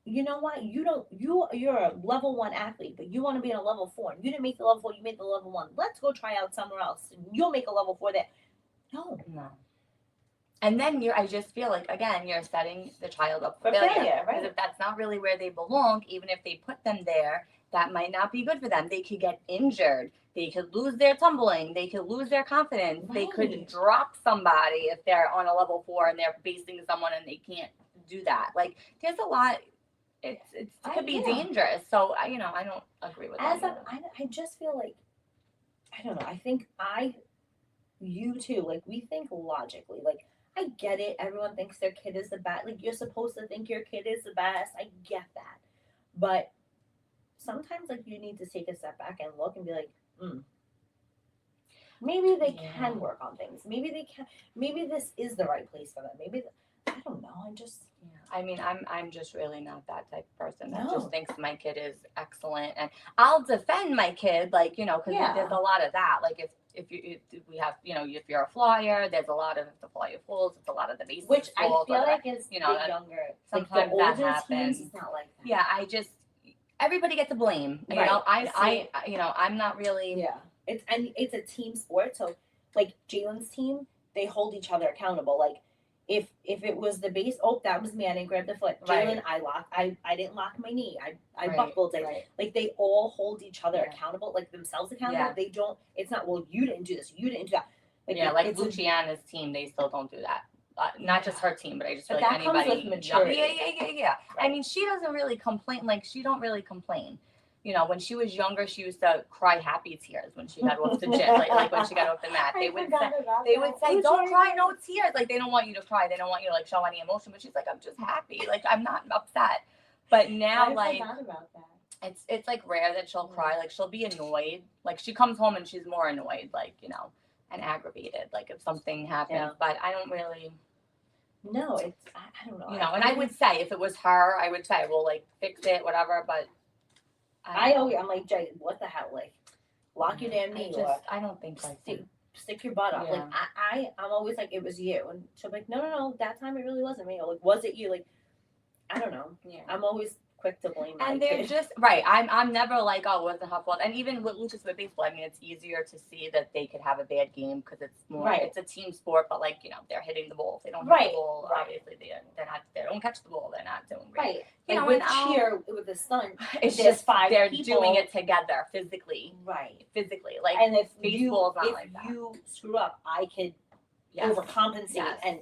You know what? You're a level 1 athlete, but you want to be in a level 4. And you didn't make the level 4, you made the level 1. Let's go try out somewhere else. You'll make a level 4 there. No. And then I just feel like, again, you're setting the child up for failure, right? Right? Because if that's not really where they belong, even if they put them there, that might not be good for them. They could get injured. They could lose their tumbling. They could lose their confidence. They could drop somebody if they're on a level 4 and they're facing someone and they can't do that. Like, there's a lot. It could be dangerous. So, I don't agree with that. I just feel like, I don't know. I think you too, like, we think logically. Like, I get it. Everyone thinks their kid is the best. Like, you're supposed to think your kid is the best. I get that. But sometimes, like, you need to take a step back and look and be like, maybe they can work on things. Maybe they can. Maybe this is the right place for them. Maybe, I don't know. I mean, I'm just really not that type of person that just thinks my kid is excellent, and I'll defend my kid, because there's a lot of that. Like if we have, if you're a flyer, there's a lot of the flyer falls. It's a lot of the basics. Which I feel like is the younger. Sometimes like that happens. Teams, it's not like that. Yeah, everybody gets a blame. You know, I'm not really. Yeah, it's a team sport. So like Jalen's team, they hold each other accountable. Like. If it was the base, that was me. I didn't grab the foot. Jalen, I didn't lock my knee. I buckled. Like they all hold each other accountable, like themselves accountable. Yeah. They don't. It's not. Well, you didn't do this. You didn't do that. Like Luciana's team, they still don't do that. Not just her team, but I just feel like that anybody. Comes with maturity. Yeah. Right. I mean, she doesn't really complain. Like she don't really complain. When she was younger, she used to cry happy tears when she got off the gym, like when she got off the mat. They would say, "Don't cry, no tears." Like they don't want you to cry. They don't want you to show any emotion. But she's like, "I'm just happy. Like I'm not upset." But now, I forgot about that. It's like rare that she'll cry. Like she'll be annoyed. Like she comes home and she's more annoyed, and aggravated. Like if something happens. Yeah. But I don't really. No, I don't know. And I would say if it was her, I would say, well, fix it, whatever. But. I'm like, Jay, what the hell? Like, lock your damn knee. I don't think stick your butt up. Yeah. Like, I'm always like, it was you. And she'll be like, no, that time it really wasn't me. Or like, was it you? Like, I don't know. Yeah. I'm always quick to blame my And they're kid. just, right. I'm never like, oh, it wasn't her fault. And even with Lucas with baseball, I mean, it's easier to see that they could have a bad game because it's more, it's a team sport, but they're hitting the ball. If they don't hit the ball, obviously they don't catch the ball. They're not doing great. Right. With cheer, with the stunt, it's just 5 they're people doing it together physically. Right. Physically. And if baseball's not like that. If you screw up, I could overcompensate and,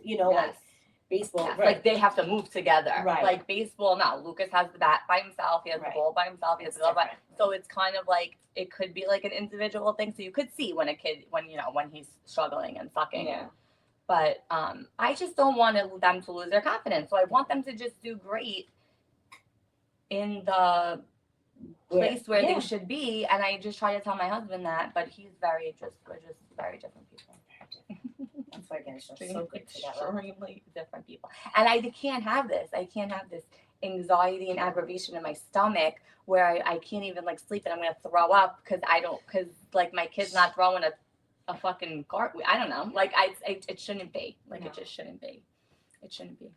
baseball. Yes. Like they have to move together. Right. Like baseball, no. Lucas has the bat by himself. He has the ball by himself. He has the glove by. So it's kind of like it could be like an individual thing. So you could see when when he's struggling and sucking. Yeah. But I just don't want them to lose their confidence. So I want them to just do great in the place where they should be. And I just try to tell my husband that, but we're just very different people. That's why it's just so good together. Extremely different people. And I can't have this. I can't have this anxiety and aggravation in my stomach where I can't even sleep and I'm going to throw up because my kid's not throwing a fucking cart. I don't know. It shouldn't be. It just shouldn't be. It shouldn't be.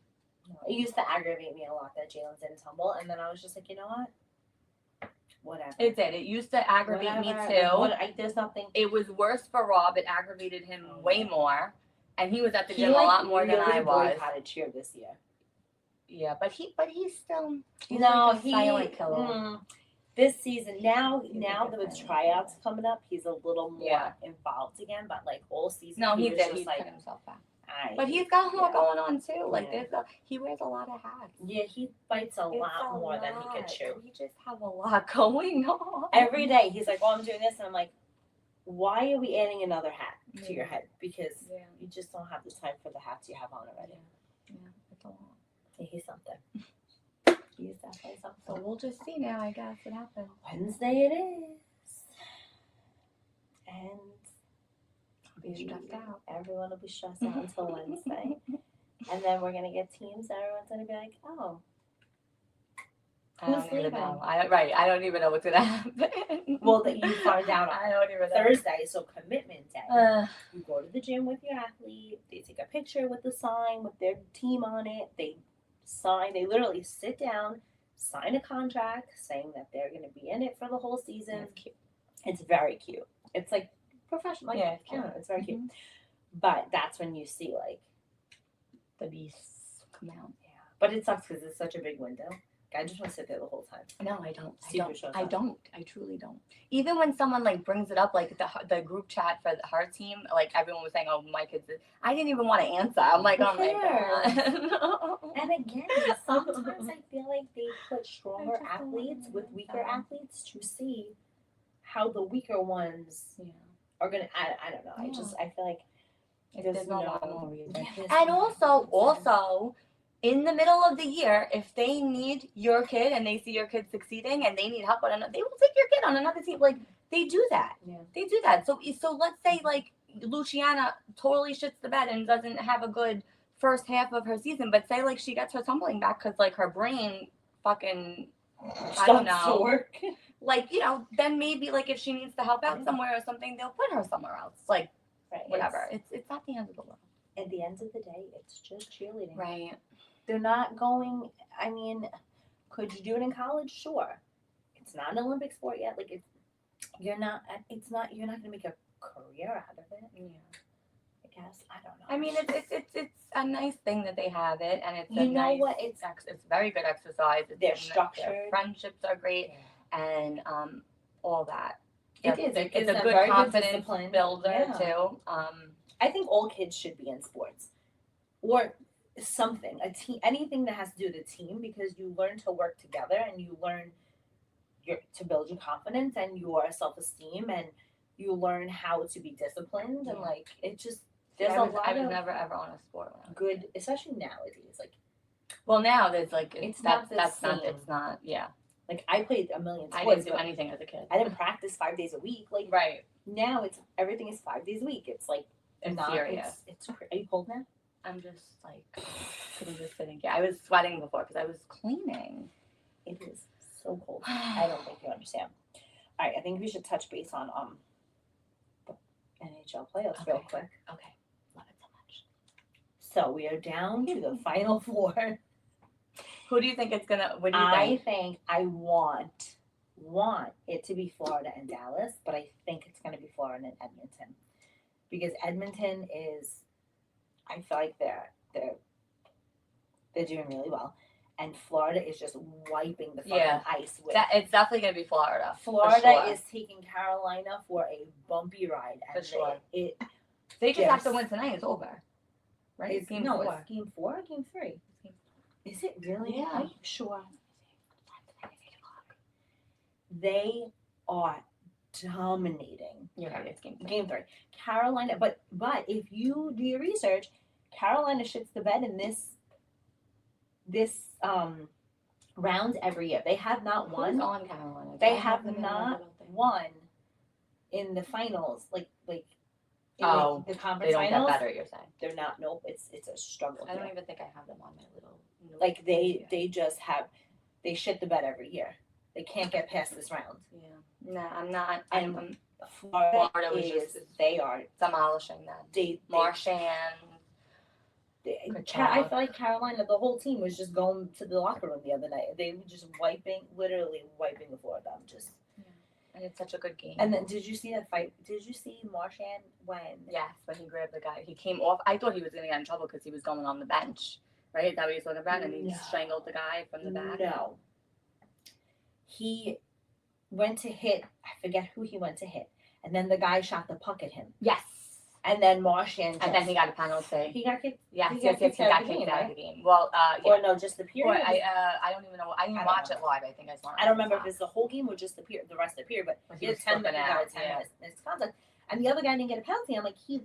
No, it used to aggravate me a lot that Jalen didn't tumble. And then I was just like, you know what? whatever. It did. It used to aggravate me Whatever. too. There's nothing. It was worse for Rob. It aggravated him Oh, way yeah. more, and he was at the He gym a like lot more than I really was. boycotted cheer this year. Yeah, but he's still No, like a silent killer. This season now He's now like a that with silent tryouts killer. coming up, he's a little more Yeah. involved again. But like all season, No, he he was did. just He like, put himself back. But he's got more yeah. going on too. Like Yeah. he wears a lot of hats. Yeah, he fights a lot more than he could chew. We just have a lot going on. Every day he's like, "Oh, I'm doing this," and I'm like, "Why are we adding another hat to your head? Because you just don't have the time for the hats you have on already." Yeah, it's a lot. Yeah, he's something. He's definitely something. So we'll just see now, I guess, what happens. Wednesday it is, and Be stressed out. Everyone will be stressed out until Wednesday, and then we're gonna get teams. Everyone's gonna be like, "Oh, I don't who's even leaving?" know. I don't even know what's gonna happen. Well, that you find out on I don't even know. Thursday, so commitment day. You go to the gym with your athlete. They take a picture with the sign with their team on it. They sign. They literally sit down, sign a contract saying that they're going to be in it for the whole season. It's cute. It's very cute. It's like professional. Like, Yeah, it's cute. It's very cute. But that's when you see like The beasts come out. Yeah, but it sucks because it's such a big window. I just want to sit there the whole time. No, I don't. See who shows I up. don't. I truly don't. Even when someone like brings it up, like the group chat for her team, like everyone was saying, "Oh, my kids," I didn't even want to answer. I'm like, Who "Oh my cares? god." And again, sometimes I feel like they put stronger athletes with weaker athletes to see how the weaker ones are gonna. I don't know. I feel like There's no reason. Yeah, And also, in the middle of the year, if they need your kid and they see your kid succeeding and they need help on another, they will take your kid on another team. Like they do that. Yeah. They do that. So let's say like Luciana totally shits the bed and doesn't have a good first half of her season, but say like she gets her tumbling back because like her brain fucking I don't know. To work. Like, then maybe like if she needs to help out somewhere or something, they'll put her somewhere else. Like whatever. It's not the end of the world. At the end of the day, it's just cheerleading. Right. They're not going. I mean, could you do it in college? Sure. It's not an Olympic sport yet. Like you're not. You're not going to make a career out of it. Yeah. I guess I don't know. I mean, it's a nice thing that they have it, and it's it's very good exercise. They're structured. Their friendships are great, and all that. It is. It's a good confidence builder too. I think all kids should be in sports, or something, a team, anything that has to do with a team, because you learn to work together and you learn to build your confidence and your self-esteem, and you learn how to be disciplined and like it just there's I a was lot of never ever on a sport when I was good, especially nowadays. Like, well, now there's like it's not yeah. Like I played a million sports. I didn't do anything as a kid. I didn't practice 5 days a week. Like right now, it's everything is 5 days a week. It's like serious. It's are you cold now? I'm just like just sitting here. I was sweating before because I was cleaning. It is so cold. I don't think you understand. All right, I think we should touch base on the NHL playoffs real quick. Okay, love it so much. So we are down to the final four. Who do you think it's gonna? What do you I think? think I want it to be Florida and Dallas, but I think it's going to be Florida and Edmonton, because Edmonton is, I feel like they're doing really well, and Florida is just wiping the fucking ice with. It's definitely going to be Florida. Florida is taking Carolina for a bumpy ride, and they just have to win tonight. It's over, right? It's game 4. It's game 4 or game 3? Is it really? Yeah. Are you sure? They are dominating. You're right. It's game 3. Game 3. Carolina, but if you do your research, Carolina shits the bed in this round every year. They have not won. Who's on Carolina? They have not won in the finals. Like in the conference they don't finals. get better. You're saying they're not. Nope. It's a struggle. I don't even think I have them on my little. Like they just have, they shit the bed every year. They can't get past this round. Yeah. No, I'm not. And Florida was is, they are demolishing them. Marchand. Good I job. feel like Carolina, the whole team was just going to the locker room the other night. They were just literally wiping the floor with them. Just And it's such a good game. and then, did you see that fight? Did you see Marchand when? Yes, when he grabbed the guy, he came off. I thought he was going to get in trouble because he was going on the bench, right? Is that what he was talking about? And he No. strangled the guy from the back. No. He went to hit. I forget who he went to hit, and then the guy shot the puck at him. Yes. And then Marchand. And then he got a penalty. He got kicked. Yes, he he got kicked out right? of the game. Well, yeah. Or no, just the Or period. I don't even know. I didn't I don't watch know. it live. I think I saw it. I don't remember if it's the whole game or just the rest of the period, but But he he had was 10 flipping minutes, out, 10 yeah. minutes contact. And the other guy didn't get a penalty. I'm like, he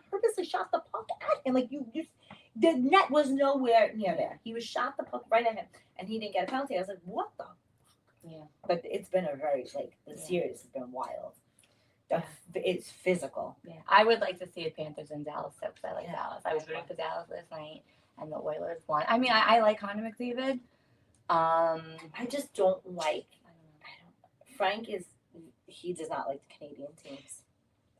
purposely shot the puck at him. Like, the net was nowhere near there. He was shot the puck right at him, and he didn't get a penalty. I was like, what the? Yeah. But it's been a very, the series has been wild. It's physical. Yeah, I would like to see the Panthers in Dallas too, because I like Yeah. Dallas. I was rooting for Dallas last night, and the Oilers won. I mean, I like Connor McDavid. I just don't like. I don't know. Frank he does not like the Canadian teams.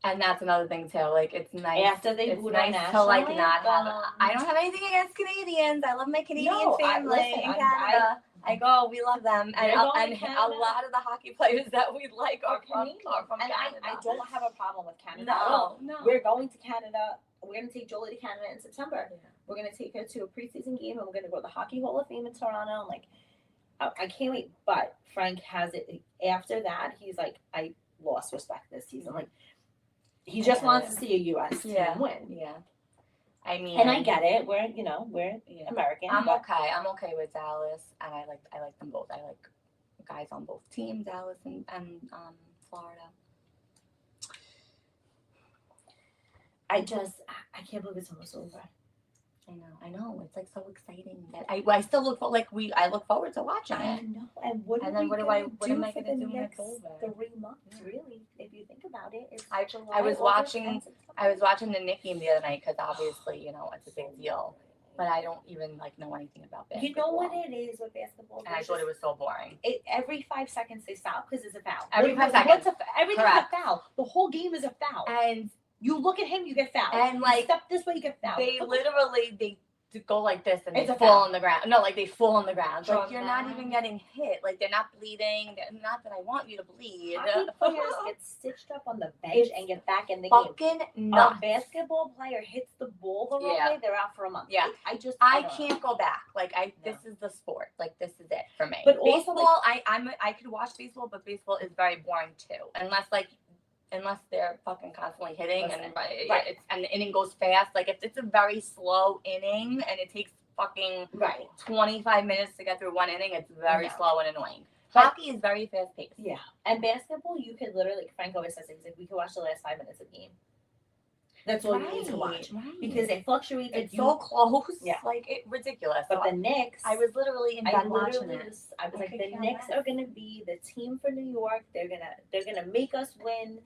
And that's another thing too. Like, it's nice. After they It's booed nice our to like national not have. anthem. I don't have anything against Canadians. I love my Canadian No, family in Canada. I go, we love them, and You're going to and a Canada? lot of the hockey players that we like are from and Canada. I don't have a problem with Canada at all. No. We're going to Canada. We're going to take Jolie to Canada in September. Yeah. We're going to take her to a preseason game, and we're going to go to the Hockey Hall of Fame in Toronto. And like, I can't wait. But Frank has it. After that, he's like, I lost respect this season. Like, he just wants to see a U.S. team win. Yeah. I mean, And I get it. We're American. I'm but okay. I'm okay with Dallas, and I like them both. I like guys on both teams, Dallas and Florida. I can't believe it's almost over. I know. It's like so exciting that I still look for I look forward to watching I it. know. And what And are then we what gonna am I for gonna the do when next it's over? 3 months? Yeah. Really, if you think about it, it's I July, was August, watching- and September. I was watching the Knicks game the other night because obviously it's a big deal, but I don't even know anything about basketball. You know what it is with basketball? And I thought it was so boring. Every 5 seconds they foul because it's a foul. Every 5 Everything's seconds. a foul. The whole game is a foul. And You look at him, you get fouled. And, you step this way, you get fouled. they literally go like this and It's they a fall foul. on the ground. No, they fall on the ground. Like, you're not Dramatic. even getting hit. Like, they're not bleeding. Not that I want you to bleed. Hockey players get stitched up on the bench and get back in the game. Fucking A nuts. basketball player hits the ball the wrong Yeah. way, they're out for a month. Yeah. I just I don't know. can't go back. No. This is the sport. This is it for me. But also, baseball, I could watch baseball, but baseball is very boring too. Unless they're fucking constantly hitting and Right. and the inning goes fast. If it's a very slow inning and it takes fucking Right. 25 minutes to get through one inning, it's very No. slow and annoying. But- Hockey is very fast paced. Yeah. And basketball, you could literally, Frank always says, he's like, we could watch the last 5 minutes of the game. That's all you need to watch. Right. Because it fluctuates. it's so close. Yeah. Ridiculous. But So the Knicks, I was literally in I bed watching literally it. was, I was I like, could the care Knicks less. are gonna be the team for New York. They're gonna make us win.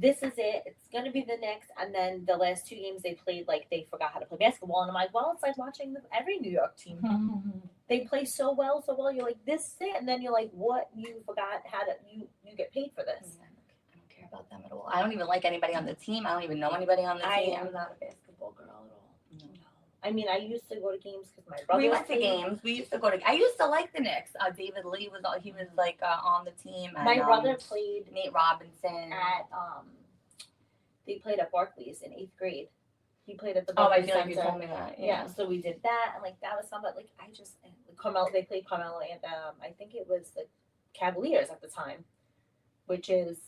This is it. It's gonna be the Knicks. And then the last 2 games they played, they forgot how to play basketball. And I'm like, well, it's like watching every New York team. They play so well. You're like, this is it. And then you're like, what? You forgot how to. You get paid for this. I don't care about them at all. I don't even like anybody on the team. I don't even know anybody on the team. I'm not a basketball girl at all. No. I mean, I used to go to games because my brother. We went to games. We used to go to. I used to like the Knicks. David Lee was on the team. And, My brother played Nate Robinson. at they played at Barclays in 8th grade. He played at the Oh, I Barclays feel like you Center. told me that. Yeah, so we did that, and that was fun. But I just Carmelo. They played Carmelo, and I think it was the Cavaliers at the time, which is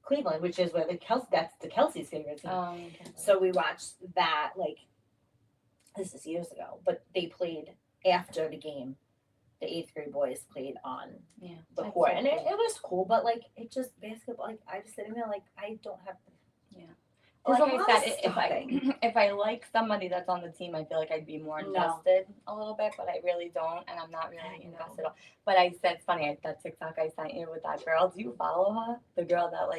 Cleveland, which is where that's the Kelsey's favorite team. Okay. So we watched that. This is years ago, but they played after the game. The 8th grade boys played on Yeah. the That's court, so and it cool. was cool. But it just basketball. I just sitting there I don't have. Yeah. There's Like a I lot said, of if stuffing. if I like somebody that's on the team, I feel like I'd be more No. invested a little bit, but I really don't, and I'm not really I know. invested at all. But I said, it's funny, that TikTok I sent you with that girl. Do you follow her? The girl that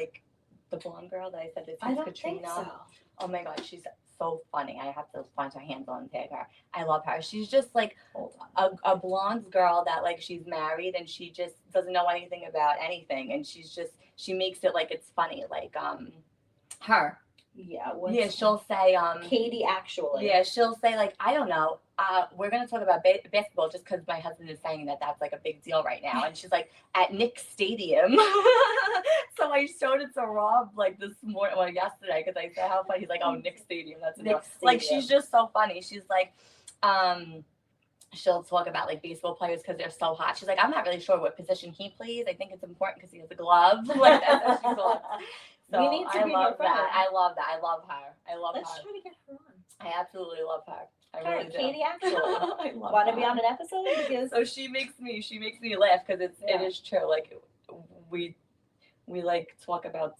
the blonde girl that I said this I is don't Katrina. think so. Oh my god, she's so funny. I have to find her handle and tag her. I love her. She's just Hold on. a blonde girl that she's married and she just doesn't know anything about anything, and she makes it it's funny. Her Yeah. What's, Yeah, she'll say, Katie actually. yeah, she'll say like, I don't know, we're gonna talk about basketball just because my husband is saying that that's like a big deal right now, and she's like at Nick's Stadium. So I showed it to Rob like this morning, well yesterday, because I said how funny. He's like, oh, Nick's Stadium, that's a deal. Nick's Like Stadium. she's just so funny. She's like, she'll talk about like baseball players because they're so hot. She's like, I'm not really sure what position he plays. I think it's important because he has a glove. Like that's what she thought. So We need to I be love her friend. that. I love that. I love her. I love Let's her. try to get her on. I absolutely love her. I Her, really do. Katie actually. I love Want to her. be on an episode? Because So she makes me laugh because it Yeah. is true. Like we like talk about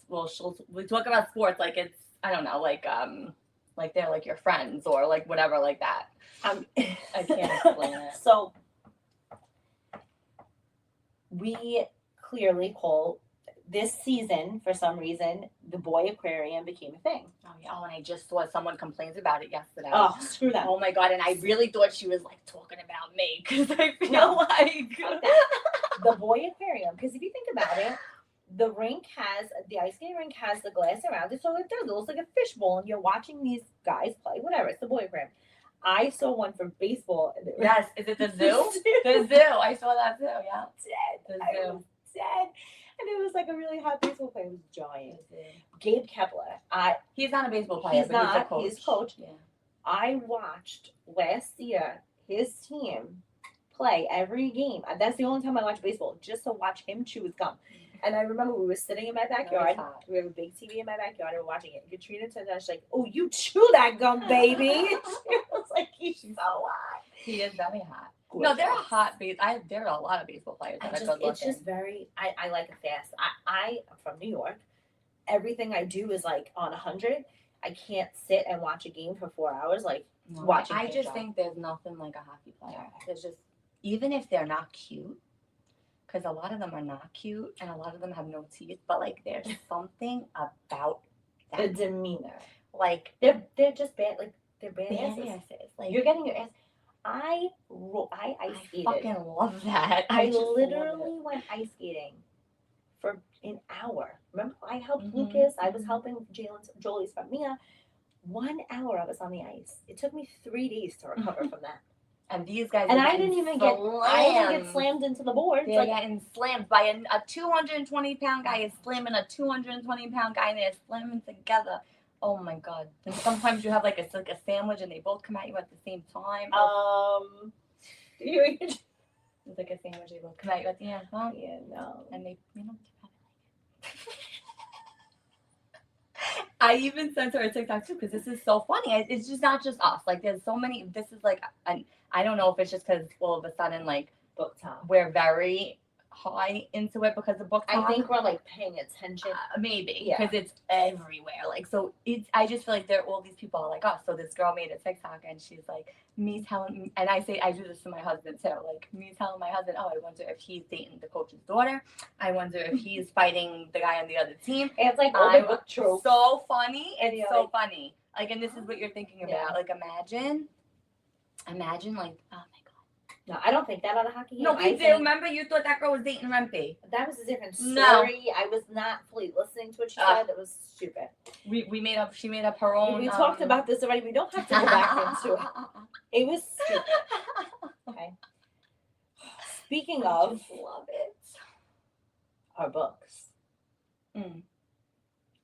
we talk about sports like it's, I don't know, like they're like your friends or like whatever like that. I can't explain it. So we clearly, Cole, this season, for some reason, the boy aquarium became a thing. Oh yeah. Oh, and I just saw someone complains about it yesterday. Oh, screw them. Oh my god! And I really thought she was like talking about me because I feel No. like The boy aquarium, because if you think about it, the ice skating rink has the glass around it, so it does. It looks like a fishbowl, and you're watching these guys play. Whatever, it's the boy aquarium. I saw one for baseball. And it was yes, is it the zoo? The zoo. I saw that too. Yeah, dead. the I zoo. was dead. And it was like a really hot baseball player. It was giant. Gabe Kepler. He's not a baseball player, He's but not. he's a coach. He's coach. Yeah. I watched last year his team play every game. That's the only time I watch baseball, just to watch him chew his gum. And I remember we were sitting in my backyard. We have a big TV in my backyard, and we're watching it. Katrina turned out, she's like, "Oh, you chew that gum, baby!" She was like, "He's so hot." He is very hot. Gorgeous. No, they're a hot there are a lot of baseball players that are good looking. It's just very. I like it fast. I am from New York. Everything I do is like on 100. I can't sit and watch a game for 4 hours. Like watching. I just think there's nothing like a hockey player. There's just, even if they're not cute, because a lot of them are not cute and a lot of them have no teeth, but like there's something about the that. demeanor. Like they're just bad. Like they're badasses. badasses. Like you're getting your ass. I skated. fucking love that. I just literally went ice skating for an hour. Remember, I helped Mhm. Lucas. I was helping Jolie's friend Mia. 1 hour I was on the ice. It took me 3 days to recover from that. And these guys, And I didn't even get slammed into the boards. They're Like, getting slammed by a 220-pound guy is slamming a 220-pound guy, and they're slamming together. Oh my god! And sometimes you have like a sandwich, and they both come at you at the same time. It's like a sandwich, they both come at you at the end. Huh? Yeah, no. And they, I even sent her a TikTok too because this is so funny. It's just not just us. Like there's so many. This is like, I don't know if it's just because all of a sudden like Book talk. we're very high into it because of book talk. I think we're like paying attention. Maybe because it's everywhere. Like so, I just feel like there all these people are like us. So this girl made a TikTok and she's like, me telling, and I do this to my husband too. Like me telling my husband, oh, I wonder if he's dating the coach's daughter. I wonder if he's fighting the guy on the other team. It's like all the book tropes. So funny. It's Yeah, so like, funny. Like, and this is what you're thinking about. Like, imagine, like, oh my god. No, I don't think that on a hockey game. No, we do. Remember, you thought that girl was dating Rempe. That was a different story. No. I was not fully listening to what she said. That was stupid. She made up her own. We talked about this already. We don't have to go back into it. It was stupid. Okay. Speaking of, love it. Our books. Mm.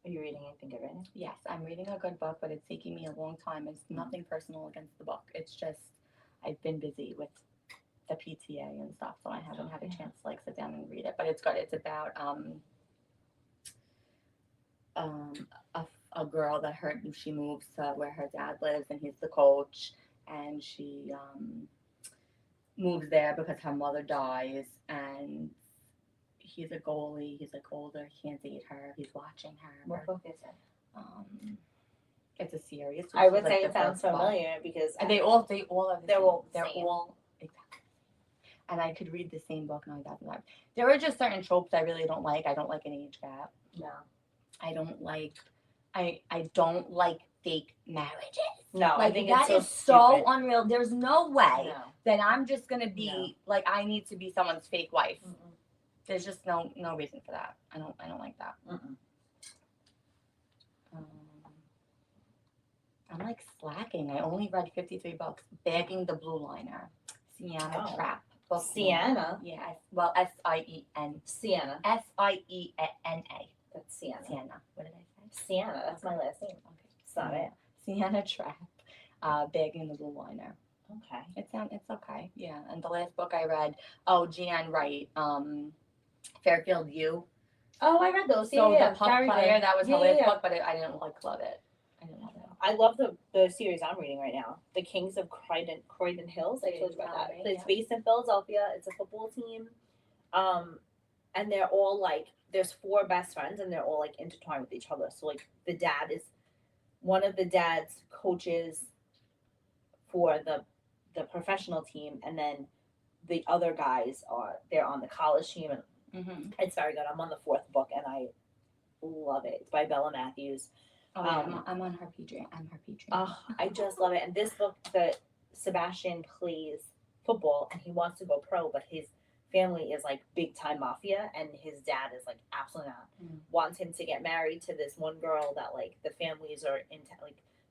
Are you reading anything good right now? Yes, I'm reading a good book, but it's taking me a long time. It's nothing personal against the book. It's just I've been busy with the PTA and stuff, so I haven't had a chance to like sit down and read it. But it's good. It's about a girl that she moves to where her dad lives, and he's the coach, and she moves there because her mother dies, and he's a goalie. He's like older. He can't date her. He's watching her. What book is it? It's a series. I would say it sounds familiar because and they're all same. all exactly. And I could read the same book 9,000 times. There are just certain tropes I really don't like. I don't like an age gap. No. I don't like. I don't like fake marriages. No, like, I think that it's is so so unreal. There's no way No. that I'm just gonna be like I need to be someone's fake wife. Mm-mm. There's just no reason for that. I don't like that. Mm-mm. I'm like slacking. I only read 53 books. Bagging the Blue Liner, Sienna Oh. Trap. Book Sienna. one. Yeah, well, S-I-E-N. Sienna. S-I-E-N-A. That's Sienna. Sienna. What did I say? Sienna. That's my last name. Okay. It's not it. Sienna Trap. Bagging the Blue Liner. Okay. It's okay. Yeah. And the last book I read, Jan Wright, Fairfield U. Oh, I read those. So Yeah, the Puck very Player, good. that was her Yeah, last yeah. book, but I didn't love it. I didn't love it. I love the series I'm reading right now, The Kings of Croydon Hills. I told you about that. It's based in Philadelphia. It's a football team, and they're all like, there's 4 best friends, and they're all like intertwined with each other. So like the dad is one of the dad's coaches for the professional team, and then the other guys they're on the college team, and it's very good. I'm on the 4th book, and I love it. It's by Bella Matthews. Oh, yeah, I'm on her Patreon. Oh, I just love it. And this book, Sebastian plays football, and he wants to go pro, but his family is like big time mafia, and his dad is like absolutely not. Wants him to get married to this one girl that like the families are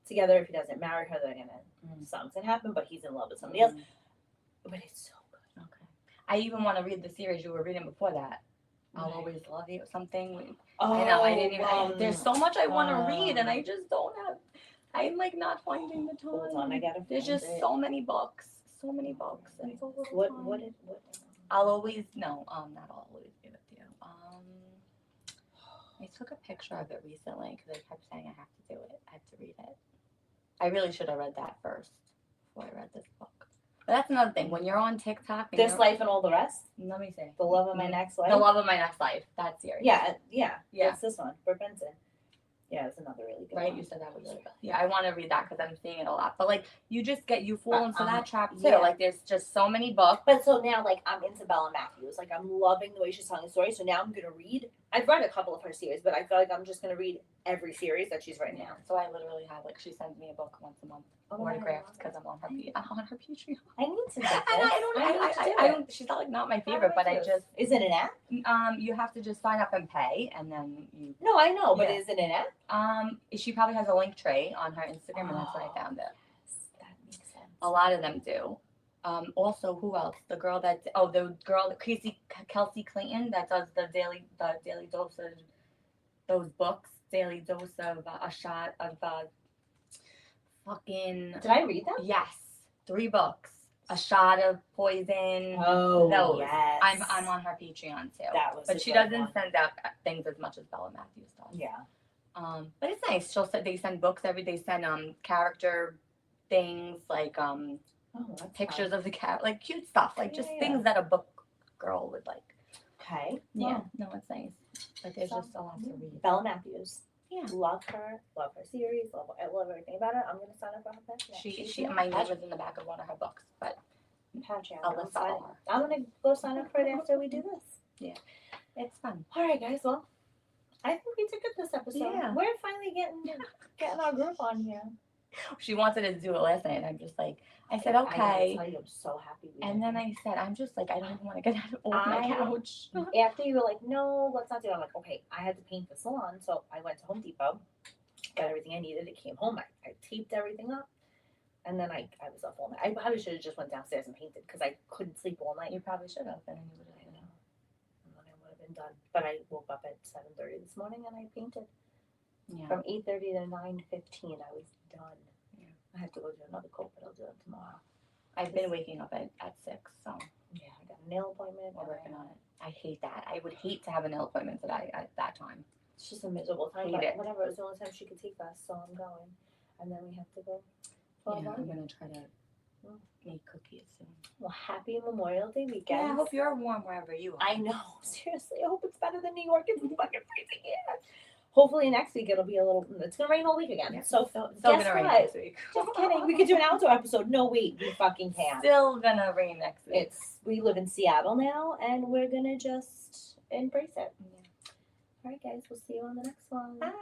together. If he doesn't marry her, they're gonna something's gonna happen. But he's in love with somebody else. But it's so good. Okay. I even want to read the series you were reading before that. I'll Always Love You or something. I know, I didn't even, there's so much I want to read, and I just don't have, I'm like not finding the time. Hold on, I gotta There's find just it. so many books, and so little What time. what I'll always, no, not I'll always be with you. I took a picture of it recently because I kept saying I have to do it. I have to read it. I really should have read that first before I read this book. But that's another thing. When you're on TikTok, and This Life and All the Rest? let me see. The Love of My Next Life? The Love of My Next Life. That series. Yeah. Yeah. It's this one, for Benson. Yeah, it's another really good Right, one. you said that was really good. Yeah, I want to read that because I'm seeing it a lot. But like, you fall into that trap too. Yeah. Like, there's just so many books. But so now, like, I'm into Bella Matthews. Like, I'm loving the way she's telling the story. So now I'm gonna read. I've read a couple of her series, but I feel like I'm just gonna read every series that she's written now. So I literally have like, she sends me a book once a month, autographed, because I'm on her Patreon. I need to get And this. I don't. She's not my favorite, but I just. Is it an app? You have to just sign up and pay, and then you. No, I know, but Yeah. is it an app? She probably has a link tray on her Instagram, and that's when I found it. That makes sense. A lot of them do. Also, who else? The girl Kelsey Clayton that does the daily dose of those books. Daily dose of a shot of fucking. Did I read them? Yes, 3 books. A shot of poison. Oh, those. yes. I'm on her Patreon too. That was. But she doesn't send out things as much as Bella Matthews does. Yeah. But it's nice. They send books they send character things like pictures of the cat, like cute stuff, like just things that a book girl would like. Okay. Yeah, no, it's nice. But there's just a lot to read. Bella Matthews. Yeah. Love her series, I love everything about it. I'm gonna sign up for her Patreon. She my name was in the back of one of her books, but Patreon. Alyssa. I'm gonna go sign up for it after we do this. Yeah. It's fun. All right, guys. Well, I think we did good this episode. Yeah. We're finally getting our group on here. She wanted to do it last night, and I'm just like, I said, I okay. tell you, I'm so happy. And then I said, I'm just like, I don't even want to get out of my couch. After you were like, no, let's not do it. I'm like, okay, I had to paint the salon, so I went to Home Depot, got everything I needed. It came home. I taped everything up, and then I was up all night. I probably should have just went downstairs and painted because I couldn't sleep all night. You probably should have, and then you would have. And then I would have been done. But I woke up at 7:30 this morning and I painted. Yeah. From 8:30 to 9:15, I was done. Yeah. I have to go do another coat, but I'll do it tomorrow. I've been waking up at 6, so Yeah, I got a nail appointment. we're working on it. I hate that. I would hate to have a nail appointment today at that time. It's just a miserable time. Hate But it. whatever, it was the only time she could take us, so I'm going. And then we have to go. Yeah, 12 I'm gonna try to make cookies soon. Well, happy Memorial Day weekend. Yeah, I hope you're warm wherever you are. I know. Seriously, I hope it's better than New York. It's fucking freezing here. Hopefully next week it'll be a little. It's gonna rain all week again. Yeah. So Still guess gonna rain what? next week. Just kidding. We could do an outdoor episode. No, wait, we fucking can't. Still gonna rain next week. We live in Seattle now, and we're gonna just embrace it. Yeah. All right, guys. We'll see you on the next one. Bye.